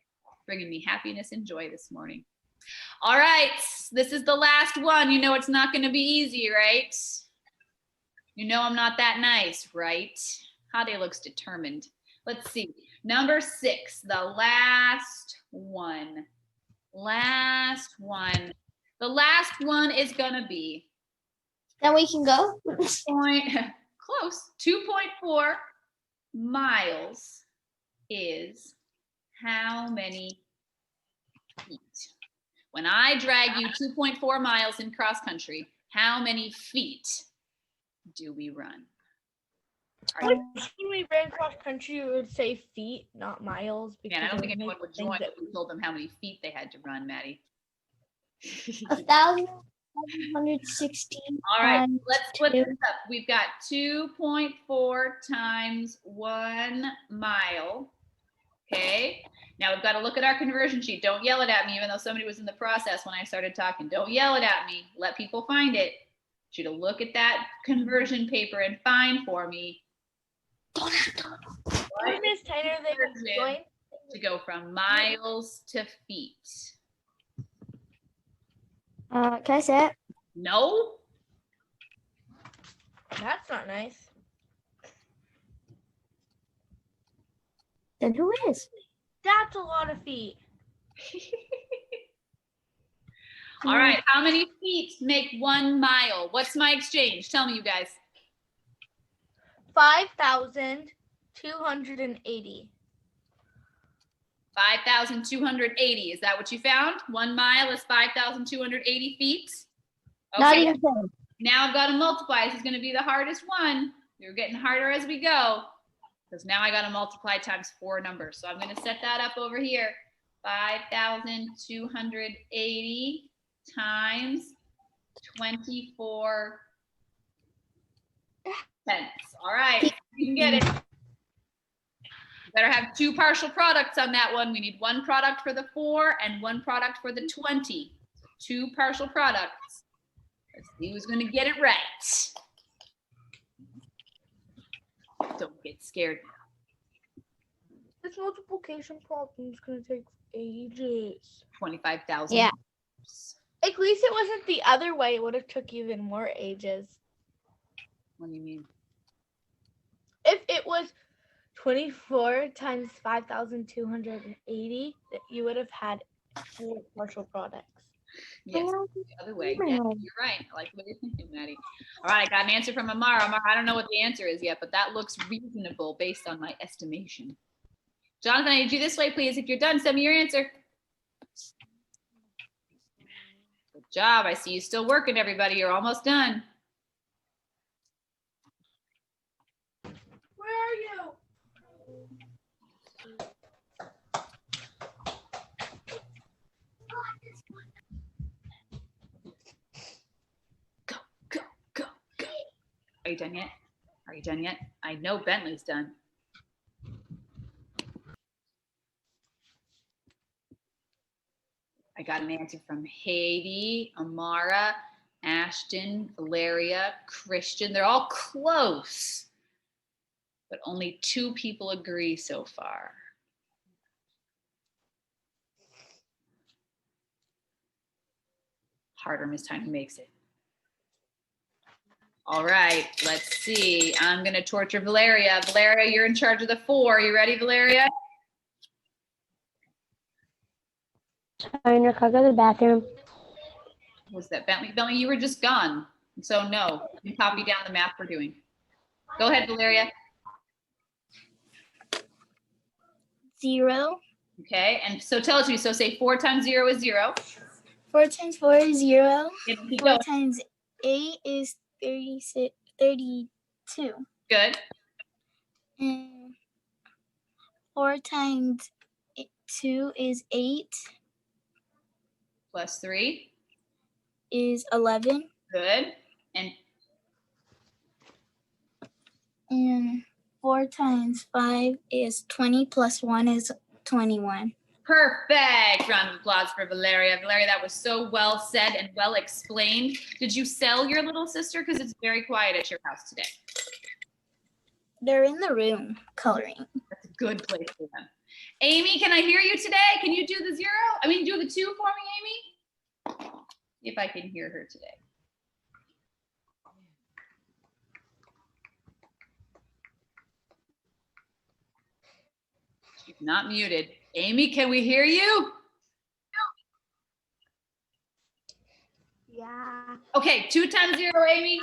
bringing me happiness and joy this morning. All right, this is the last one. You know it's not going to be easy, right? You know I'm not that nice, right? Hade looks determined. Let's see. Number 6, the last one. Last one. The last one is going to be. Then we can go. Close. 2.4 miles is how many feet? When I drag you 2.4 miles in cross country, how many feet do we run? When we ran cross country, it would say feet, not miles. Man, I don't it think would anyone make would things join that if we told them how many feet they had to run, Maddie. 1,716. All right, let's split this up. We've got 2.4 times 1 mile. Okay, now we've got to look at our conversion sheet. Don't yell it at me, even though somebody was in the process when I started talking. Don't yell it at me. Let people find it. you to look at that conversion paper and find for me what Miss Tyler, they were conversion going. to go from miles to feet. Can I say it? No? That's not nice. Then who is? That's a lot of feet. All right, how many feet make 1 mile? What's my exchange? Tell me, you guys. 5,280. 5,280. Is that what you found? 1 mile is 5,280 feet. Not Okay, even close. now I've got to multiply. This is going to be the hardest one. You're getting harder as we go because now I got to multiply times 4 numbers. So I'm going to set that up over here. 5,280 times 24 tenths. All right, you can get it. You better have 2 partial products on that one. We need 1 product for the 4 and 1 product for the 20. 2 partial products. Let's see who's going to get it right. Don't get scared. This multiplication problem is going to take ages. 25,000. Yeah. At least it wasn't the other way. It would have took even more ages. What do you mean? If it was 24 times 5,280, that you would have had 4 partial products. Yes, the other way. Yeah, you're right. I like what you're thinking, Maddie. All right, I got an answer from Amara. Amara, I don't know what the answer is yet, but that looks reasonable based on my estimation. Jonathan, I need you this way, please. If you're done, send me your answer. Good job. I see you still working, everybody. You're almost done. Where are you? Go, go, go, go. Are you done yet? Are you done yet? I know Bentley's done. I got an answer from Haiti, Amara, Ashton, Valeria, Christian. They're all close, but only 2 people agree so far. Harder Miss Tiny makes it. All right, let's see. I'm gonna torture Valeria. Valeria, you're in charge of the 4. You ready, Valeria? Sorry, Nick, I'll go to the bathroom. Was that Bentley? Bentley, you were just gone. So no, you copy down the math we're doing. Go ahead, Valeria. 0. Okay, and so tell it to me. So say 4 times 0 is 0. 4 times 4 is 0. Keep 4 going. times 8 is 32. Good. And 4 times 2 is 8 Plus 3. is 11. Good. And 4 times 5 is 20 plus 1 is 21. Perfect. Round of applause for Valeria. Valeria, that was so well said and well explained. Did you sell your little sister? Because it's very quiet at your house today. They're in the room coloring. That's a good place for them. Amy, can I hear you today? Can you do the 0? I mean, do the 2 for me, Amy? See if I can hear her today. She's not muted. Amy, can we hear you? Yeah. Okay, 2 times 0, Amy.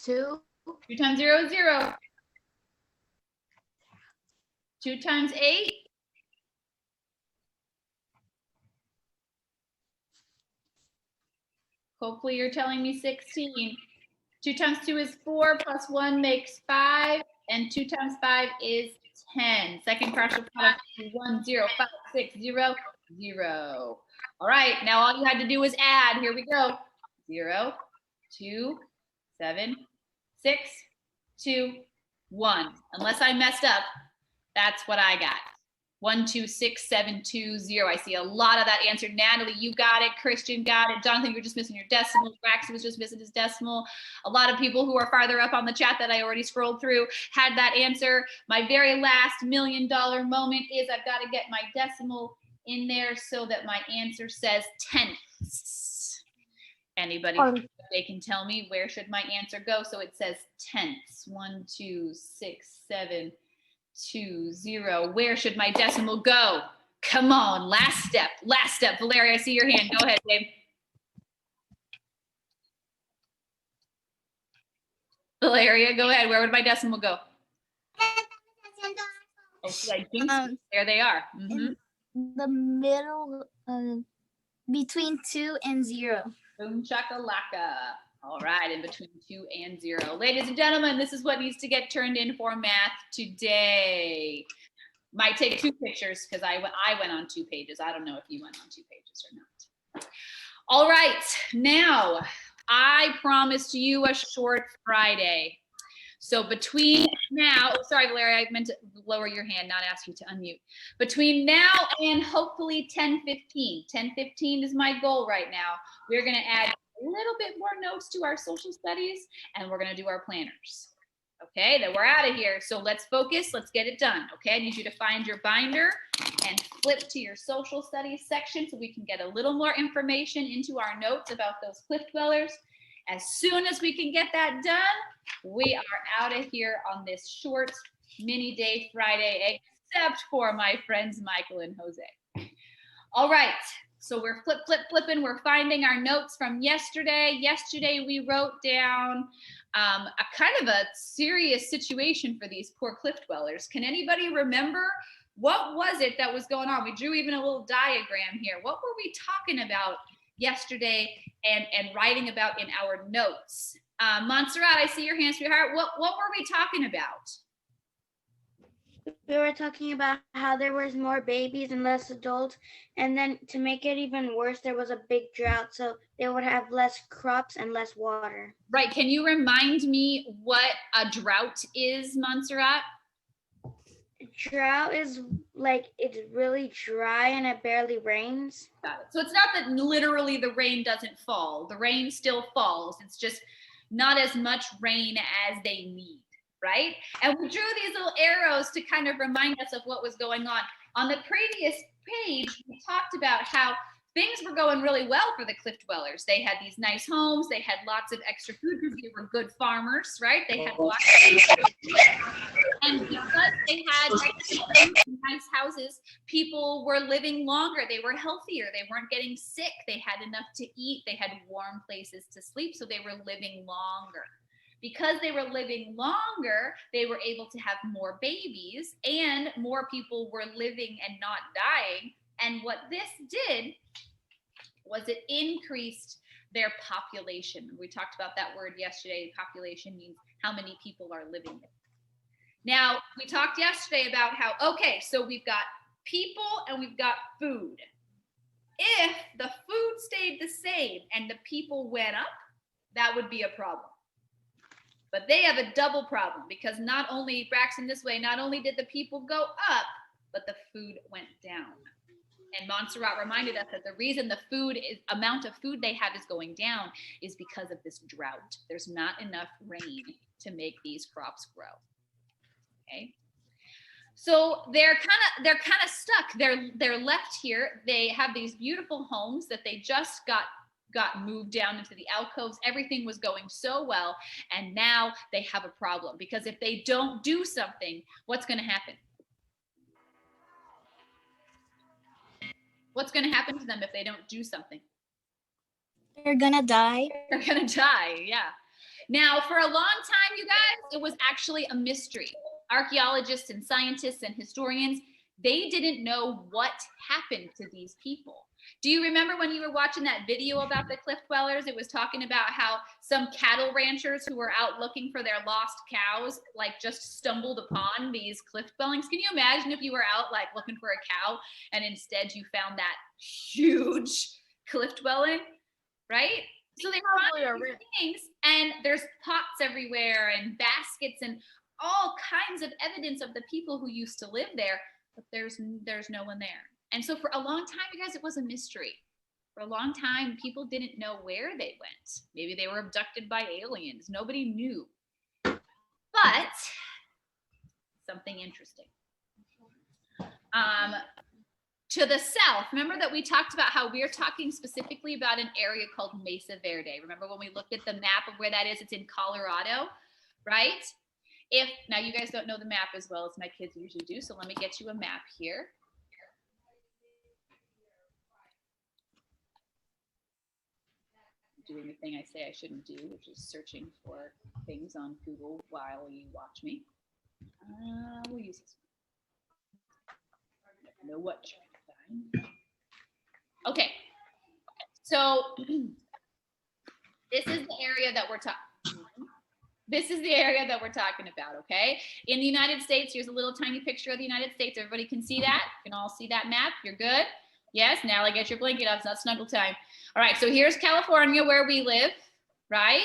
Two. 2 times 0 is 0. 2 times 8. Hopefully you're telling me 16. 2 times 2 is 4, plus 1 makes 5, and 2 times 5 is 10. Second partial product is 1, 0, 5, 6, 0, 0. All right, now all you had to do was add. Here we go. 0, 2, 7, 6, 2, 1. Unless I messed up, that's what I got. 126720. I see a lot of that answered. Natalie, you got it. Christian got it. Jonathan, you're just missing your decimal. Braxton was just missing his decimal. A lot of people who are farther up on the chat that I already scrolled through had that answer. My very last $1 million moment is I've got to get my decimal in there so that my answer says tenths. Anybody, they can tell me where should my answer go? So it says tenths. 126720. Where should my decimal go? Come on, last step. Valeria, I see your hand. Go ahead, babe. Valeria, go ahead. Where would my decimal go? Oh, should I jinx it? There they are. In the middle, between 2 and 0. Boom chakalaka. All right, in between 2 and 0. Ladies and gentlemen, this is what needs to get turned in for math today. Might take 2 pictures because I went on 2 pages. I don't know if you went on 2 pages or not. All right, now I promised you a short Friday. So between now, sorry, Valeria, I meant to lower your hand, not ask you to unmute. Between now and hopefully 10:15. 10:15 is my goal right now. We're gonna add a little bit more notes to our social studies and we're gonna do our planners. Okay, then we're out of here. So let's focus, let's get it done. Okay, I need you to find your binder and flip to your social studies section so we can get a little more information into our notes about those cliff dwellers. As soon as we can get that done, we are out of here on this short mini day Friday, except for my friends Michael and Jose. All right, so we're flipping. We're finding our notes from yesterday. Yesterday we wrote down a kind of a serious situation for these poor cliff dwellers. Can anybody remember what was it that was going on? We drew even a little diagram here. What were we talking about yesterday and writing about in our notes? Montserrat, I see your hand, sweetheart. What were we talking about? We were talking about how there was more babies and less adults, and then to make it even worse, there was a big drought, so they would have less crops and less water. Right. Can you remind me what a drought is, Montserrat? Drought is like it's really dry and it barely rains. Got it. So it's not that literally the rain doesn't fall. The rain still falls. It's just not as much rain as they need, right? And we drew these little arrows to kind of remind us of what was going on. On the previous page, we talked about how things were going really well for the cliff dwellers. They had these nice homes. They had lots of extra food because they were good farmers, right? They had lots of food. And because they had nice houses, people were living longer. They were healthier. They weren't getting sick. They had enough to eat. They had warm places to sleep. So they were living longer. Because they were living longer, they were able to have more babies and more people were living and not dying. And what this did was it increased their population. We talked about that word yesterday. Population means how many people are living there. Now, we talked yesterday about how, okay, so we've got people and we've got food. If the food stayed the same and the people went up, that would be a problem. But they have a double problem because not only, Braxton this way, not only did the people go up, but the food went down. And Montserrat reminded us that the reason the amount of food they have is going down is because of this drought. There's not enough rain to make these crops grow. Okay, so they're kind of stuck. They're left here. They have these beautiful homes that they just got moved down into the alcoves. Everything was going so well, and now they have a problem because if they don't do something, what's going to happen? What's going to happen to them if they don't do something? They're gonna die. They're going to die. Yeah. Now, for a long time, you guys, it was actually a mystery. Archaeologists and scientists and historians, they didn't know what happened to these people. Do you remember when you were watching that video about the cliff dwellers? It was talking about how some cattle ranchers who were out looking for their lost cows, like just stumbled upon these cliff dwellings. Can you imagine if you were out like looking for a cow and instead you found that huge cliff dwelling, right? So they found these things and there's pots everywhere and baskets and all kinds of evidence of the people who used to live there. but there's no one there. And so for a long time, you guys, it was a mystery. For a long time, people didn't know where they went. Maybe they were abducted by aliens. Nobody knew. But something interesting. To the south, remember that we talked about how we're talking specifically about an area called Mesa Verde. Remember when we looked at the map of where that is? It's in Colorado, right? Now you guys don't know the map as well as my kids usually do, so let me get you a map here. Doing the thing I say I shouldn't do, which is searching for things on Google while you watch me. We'll use this one. I know what you're trying to find. Okay, so this is the area that we're talking. This is the area that we're talking about, okay? In the United States, here's a little tiny picture of the United States. Everybody can see that? You can all see that map? You're good? Yes, now I get your blanket up. It's not snuggle time. All right, so here's California where we live, right?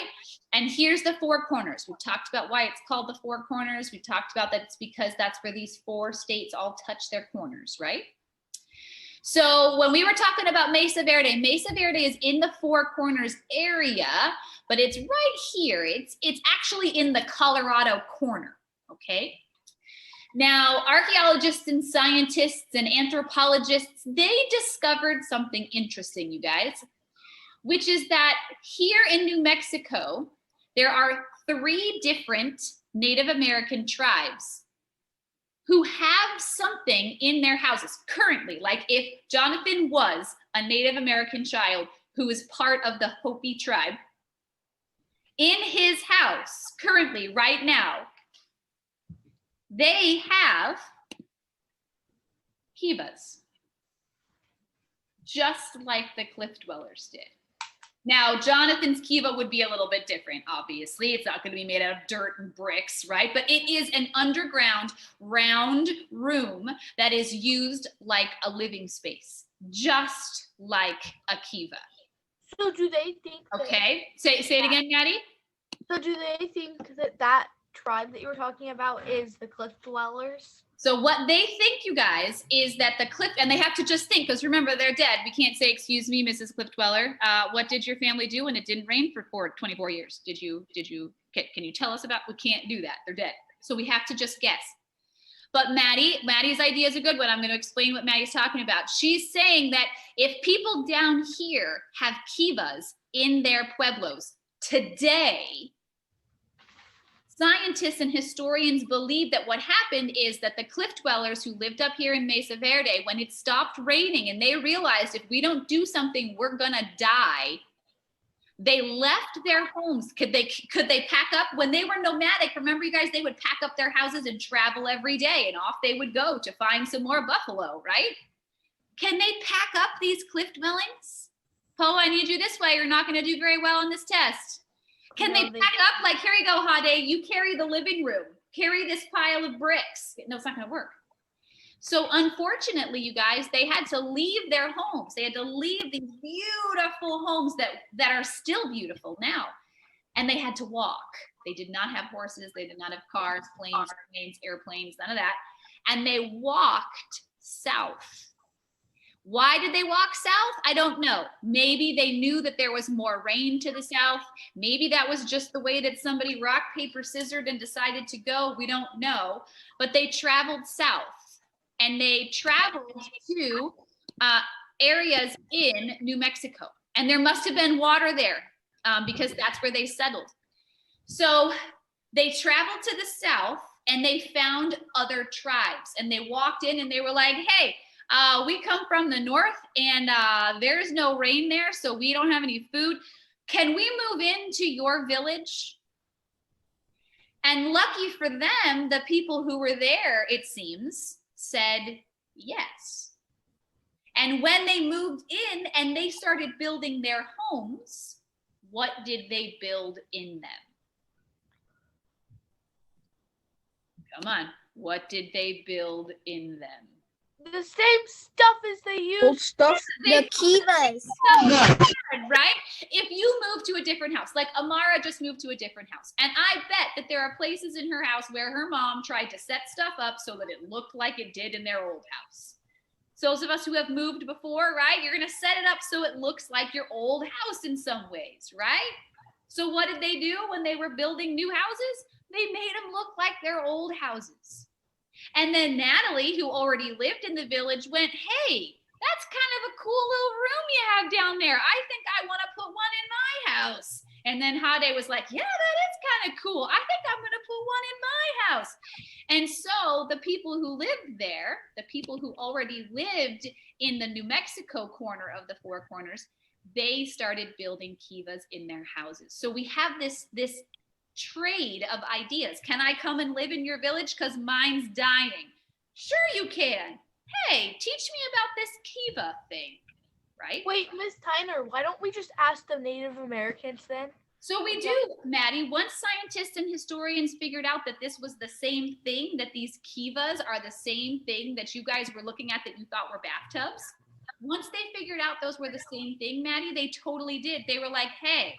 And here's the Four Corners. We've talked about why it's called the Four Corners. We've talked about that it's because that's where these 4 states all touch their corners, right? So when we were talking about Mesa Verde is in the Four Corners area, but it's right here. It's actually in the Colorado corner, okay? Now, archaeologists and scientists and anthropologists, they discovered something interesting, you guys, which is that here in New Mexico, there are 3 different Native American tribes who have something in their houses currently. Like if Jonathan was a Native American child who is part of the Hopi tribe, in his house currently, right now, they have kivas, just like the cliff dwellers did. Now, Jonathan's kiva would be a little bit different, obviously. It's not going to be made out of dirt and bricks, right? But it is an underground round room that is used like a living space, just like a kiva. So do they think Okay, say it again, Maddie. So do they think that tribe that you were talking about is the cliff dwellers? So what they think, you guys, is that the cliff, and they have to just think, because remember, they're dead. We can't say, excuse me, Mrs. Cliff Dweller. What did your family do when it didn't rain for 24 years? Can you tell us about, we can't do that. They're dead. So we have to just guess. But Maddie's idea is a good one. I'm going to explain what Maddie's talking about. She's saying that if people down here have kivas in their pueblos today, scientists and historians believe that what happened is that the cliff dwellers who lived up here in Mesa Verde, when it stopped raining and they realized if we don't do something, we're gonna die, they left their homes. Could they pack up? When they were nomadic, remember you guys, they would pack up their houses and travel every day, and off they would go to find some more buffalo, right? Can they pack up these cliff dwellings? Poe, I need you this way. You're not gonna do very well on this test. Can they pack up, like, here you go, Hade, you carry the living room, carry this pile of bricks. No, it's not gonna work. So unfortunately, you guys, they had to leave their homes. They had to leave these beautiful homes that are still beautiful now. And they had to walk. They did not have horses. They did not have cars, planes, airplanes, none of that. And they walked south. Why did they walk south? I don't know. Maybe they knew that there was more rain to the south. Maybe that was just the way that somebody rock, paper, scissored and decided to go. We don't know. But they traveled south, and they traveled to areas in New Mexico. And there must have been water there because that's where they settled. So they traveled to the south and they found other tribes, and they walked in and they were like, hey, we come from the north and there's no rain there, so we don't have any food. Can we move into your village? And lucky for them, the people who were there, it seems, said yes. And when they moved in and they started building their homes, what did they build in them? Come on, what did they build in them? the same stuff as they Old use. stuff. The Kivas. Right? If you move to a different house, like Amara just moved to a different house, and I bet that there are places in her house where her mom tried to set stuff up so that it looked like it did in their old house. So those of us who have moved before, right? You're going to set it up so it looks like your old house in some ways, right? So what did they do when they were building new houses? They made them look like their old houses. And then Natalie, who already lived in the village, went, hey, that's kind of a cool little room you have down there. I think I want to put one in my house. And then Hade was like, yeah, that is kind of cool. I think I'm going to put one in my house. And so the people who lived there, the people who already lived in the New Mexico corner of the Four Corners, they started building kivas in their houses. So we have this trade of ideas. Can I come and live in your village because mine's dying? Sure you can. Hey, teach me about this kiva thing, right? Wait, Miss Tyner, why don't we just ask the Native Americans then? So we do, Maddie. Once scientists and historians figured out that this was the same thing, that these kivas are the same thing that you guys were looking at that you thought were bathtubs, once they figured out those were the same thing, Maddie, they totally did. They were like, hey,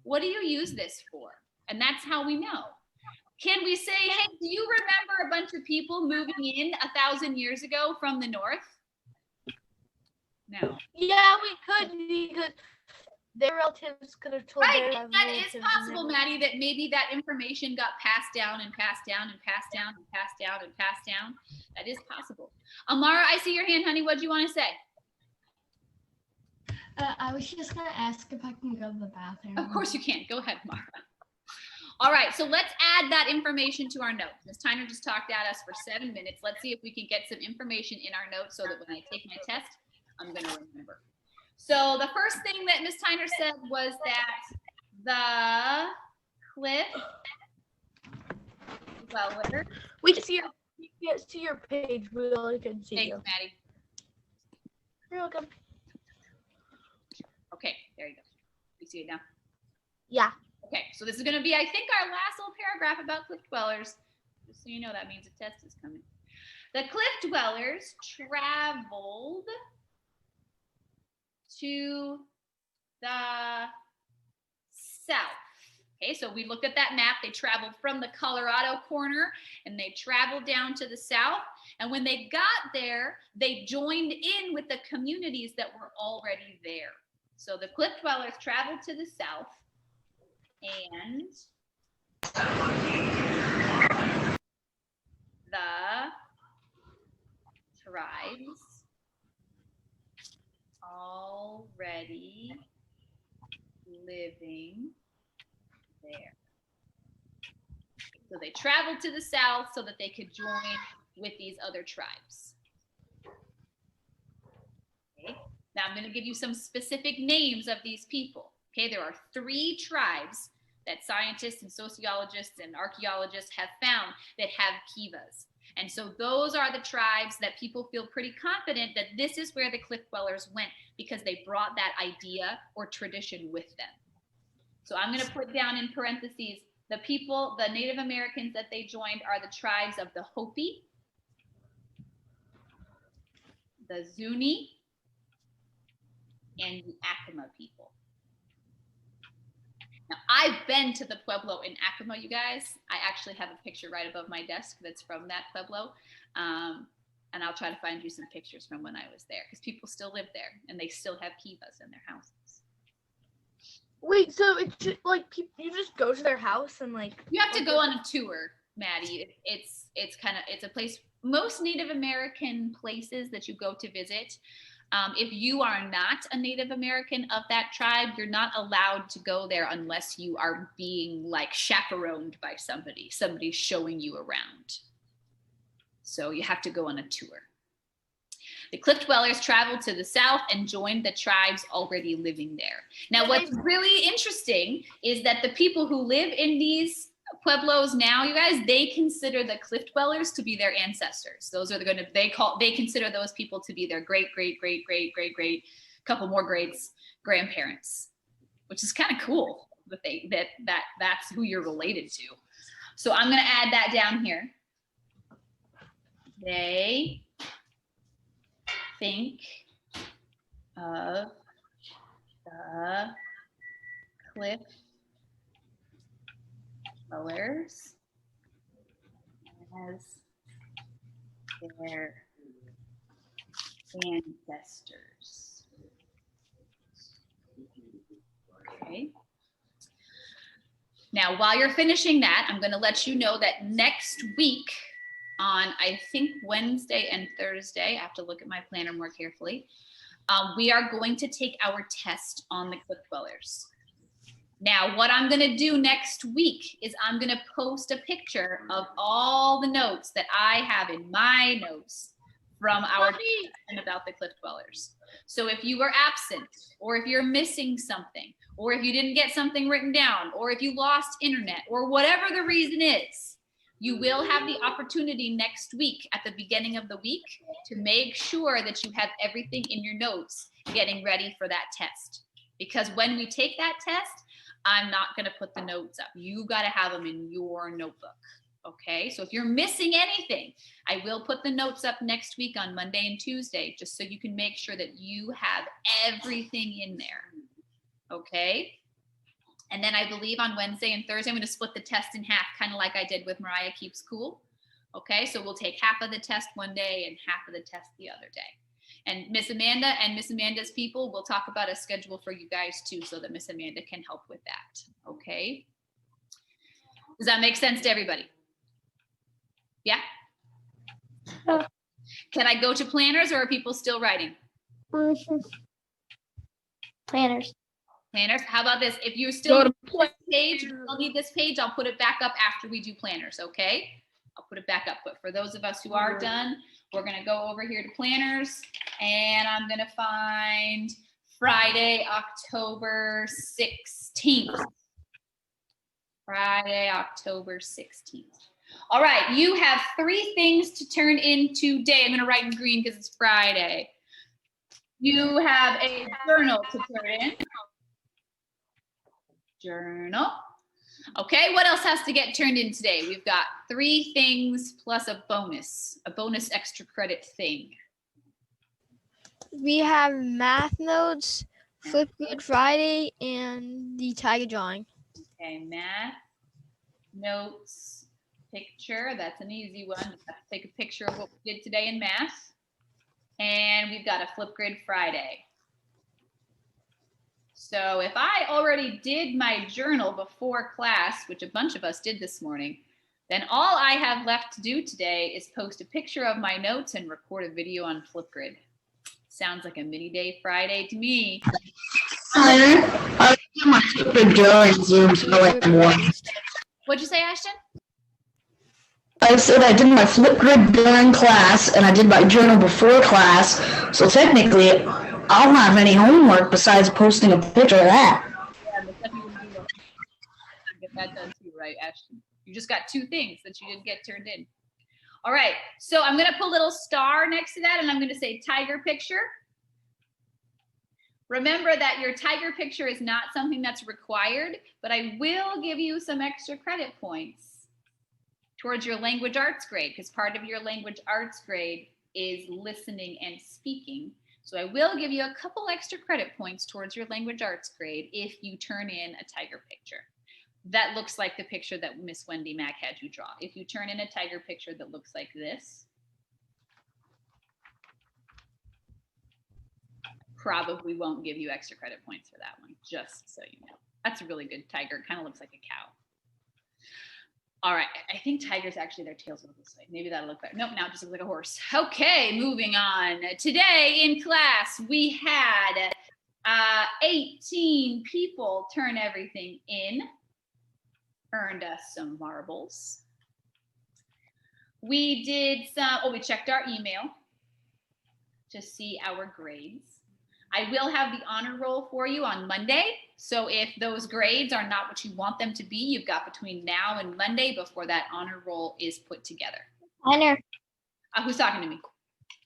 what do you use this for? And that's how we know. Can we say, hey, do you remember a bunch of people moving in 1,000 years ago from the north? No. Yeah, we could, because their relatives could have told Right, their that is relatives possible, and Maddie, that maybe that information got passed down and passed down and passed down and passed down and passed down. That is possible. Amara, I see your hand, honey. What do you want to say? I was just gonna ask if I can go to the bathroom. Of course you can. Go ahead, Amara. All right, so let's add that information to our notes. Ms. Tyner just talked at us for 7 minutes. Let's see if we can get some information in our notes so that when I take my test, I'm going to remember. So the first thing that Ms. Tyner said was that the Cliff Dweller. we can see your page. We only can see Thanks, you. Maddie. You're welcome. Okay, there you go. You see it now? Yeah. Okay, so this is going to be, I think, our last little paragraph about cliff dwellers. Just so you know, that means a test is coming. The cliff dwellers traveled to the south. Okay, so we looked at that map. They traveled from the Colorado corner and they traveled down to the south. And when they got there, they joined in with the communities that were already there. So the cliff dwellers traveled to the south. And the tribes already living there. So they traveled to the south so that they could join with these other tribes. Okay. Now I'm going to give you some specific names of these people. Okay, there are 3 tribes that scientists and sociologists and archaeologists have found that have kivas. And so those are the tribes that people feel pretty confident that this is where the cliff dwellers went because they brought that idea or tradition with them. So I'm going to put down in parentheses, the people, the Native Americans that they joined are the tribes of the Hopi, the Zuni, and the Acoma people. Now, I've been to the Pueblo in Acoma, you guys. I actually have a picture right above my desk that's from that Pueblo. And I'll try to find you some pictures from when I was there because people still live there and they still have kivas in their houses. Wait, so it's just, like you just go to their house and like You have to go on a tour, Maddie. It's a place, most Native American places that you go to visit. If you are not a Native American of that tribe, you're not allowed to go there unless you are being like chaperoned by somebody showing you around. So you have to go on a tour. The cliff dwellers traveled to the south and joined the tribes already living there. Now, what's really interesting is that the people who live in these pueblos now, you guys, they consider the cliff dwellers to be their ancestors. Those are they consider those people to be their great couple more greats grandparents, which is kind of cool that that's who you're related to. So I'm going to add that down here. They think of the cliff dwellers as their ancestors. Okay. Now, while you're finishing that, I'm going to let you know that next week on, I think, Wednesday and Thursday, I have to look at my planner more carefully, we are going to take our test on the cliff dwellers. Now, what I'm going to do next week is I'm going to post a picture of all the notes that I have in my notes from our discussion about the cliff dwellers. So if you were absent, or if you're missing something, or if you didn't get something written down, or if you lost internet, or whatever the reason is, you will have the opportunity next week at the beginning of the week to make sure that you have everything in your notes getting ready for that test. Because when we take that test, I'm not going to put the notes up. You got to have them in your notebook. Okay, so if you're missing anything, I will put the notes up next week on Monday and Tuesday, just so you can make sure that you have everything in there. Okay, and then I believe on Wednesday and Thursday, I'm going to split the test in half, kind of like I did with Mariah Keeps Cool. Okay, so we'll take half of the test one day and half of the test the other day. And Miss Amanda and Miss Amanda's people will talk about a schedule for you guys too, so that Miss Amanda can help with that. Okay, does that make sense to everybody? Yeah? Can I go to planners, or are people still writing? Planners. Planners. How about this? If you still need this page, you still need this page, I'll put it back up after we do planners, okay? I'll put it back up. But for those of us who are done, we're going to go over here to planners, and I'm going to find Friday, October 16th. Friday, October 16th. All right, you have 3 things to turn in today. I'm going to write in green because it's Friday. You have a journal to turn in. Journal. Okay, what else has to get turned in today? We've got 3 things plus a bonus extra credit thing. We have math notes, Flipgrid Friday, and the tiger drawing. Okay, math, notes, picture. That's an easy one. You have to take a picture of what we did today in math. And we've got a Flipgrid Friday. So if I already did my journal before class, which a bunch of us did this morning, then all I have left to do today is post a picture of my notes and record a video on Flipgrid. Sounds like a mini day Friday to me. I did my Flipgrid drawing Zoom, so What'd you say, Ashton? I said I did my Flipgrid during class, and I did my journal before class, so technically, I don't have any homework besides posting a picture of that. Yeah, but get that done too, right, Ashton? You just got 2 things that you didn't get turned in. All right, so I'm going to put a little star next to that, and I'm going to say tiger picture. Remember that your tiger picture is not something that's required, but I will give you some extra credit points towards your language arts grade, because part of your language arts grade is listening and speaking. So I will give you a couple extra credit points towards your language arts grade if you turn in a tiger picture. That looks like the picture that Miss Wendy Mack had you draw. If you turn in a tiger picture that looks like this, probably won't give you extra credit points for that one, just so you know. That's a really good tiger. It kind of looks like a cow. All right, I think tigers actually, their tails look this way. Maybe that'll look better. Nope, now it just looks like a horse. Okay, moving on. Today in class, we had 18 people turn everything in, earned us some marbles. We did we checked our email to see our grades. I will have the honor roll for you on Monday. So if those grades are not what you want them to be, you've got between now and Monday before that honor roll is put together. Honor. Who's talking to me?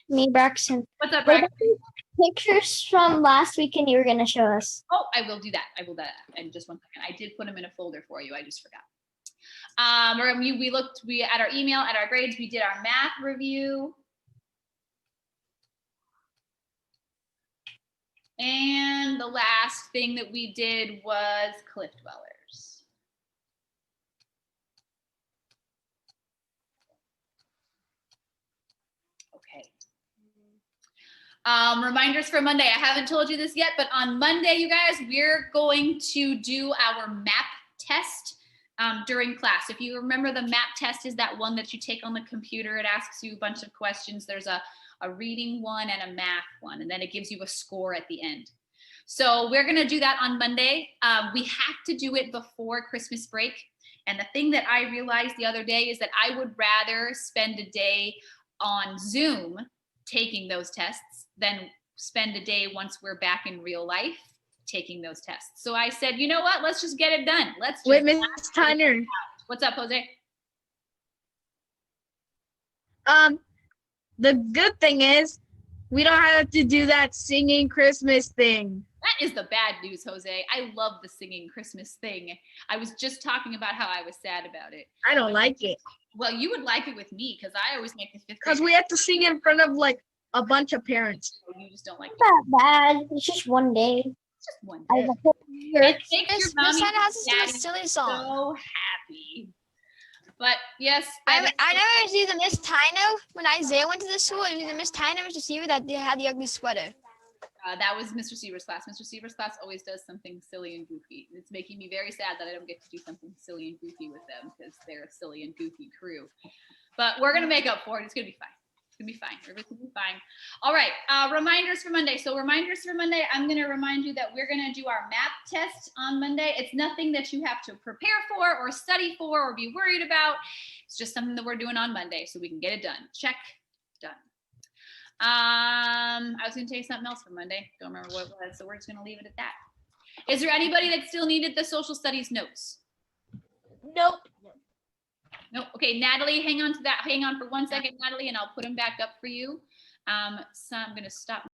Me, Braxton. What's up, What Braxton? about the pictures from last weekend you were going to show us? Oh, I will do that. I will do that in just 1 second. I did put them in a folder for you. I just forgot. We looked at our email, at our grades. We did our math review. And the last thing that we did was cliff dwellers. Okay. Reminders for Monday. I haven't told you this yet, but on Monday, you guys, we're going to do our MAP test during class. If you remember, the MAP test is that one that you take on the computer. It asks you a bunch of questions. There's a reading one and a math one, and then it gives you a score at the end. So we're going to do that on Monday. We have to do it before Christmas break. And the thing that I realized the other day is that I would rather spend a day on Zoom taking those tests than spend a day once we're back in real life taking those tests. So I said, you know what? Let's just get it done. Let's just Wait, Miss Tyner. What's up, Jose? The good thing is we don't have to do that singing Christmas thing. That is the bad news, Jose. I love the singing Christmas thing. I was just talking about how I was sad about it. I don't like it. Well, you would like it with me because I always make the fifth Because grade. we have to sing in front of like a bunch of parents. You just don't like it. Not bad. It's just one day. It's just one Out day. of the whole year. It makes your Miss mommy Tyner has to and do a daddy silly song. so happy. But yes, I know it was either Miss Tyner when Isaiah went to the school, it was either Miss Tyner or Mr. Seaver that they had the ugly sweater. that was Mr. Seaver's class. Mr. Seaver's class always does something silly and goofy. It's making me very sad that I don't get to do something silly and goofy with them because they're a silly and goofy crew. But we're going to make up for it. It's going to be fine. It's going to be fine. Everything's going to be fine. All right. Reminders for Monday. So reminders for Monday, I'm going to remind you that we're going to do our MAP test on Monday. It's nothing that you have to prepare for or study for or be worried about. It's just something that we're doing on Monday so we can get it done. Check. Done. I was going to tell you something else for Monday. Don't remember what it was. So we're just going to leave it at that. Is there anybody that still needed the social studies notes? Nope. Nope. Okay, Natalie, hang on to that. Hang on for 1 second, Natalie, and I'll put them back up for you. So I'm going to stop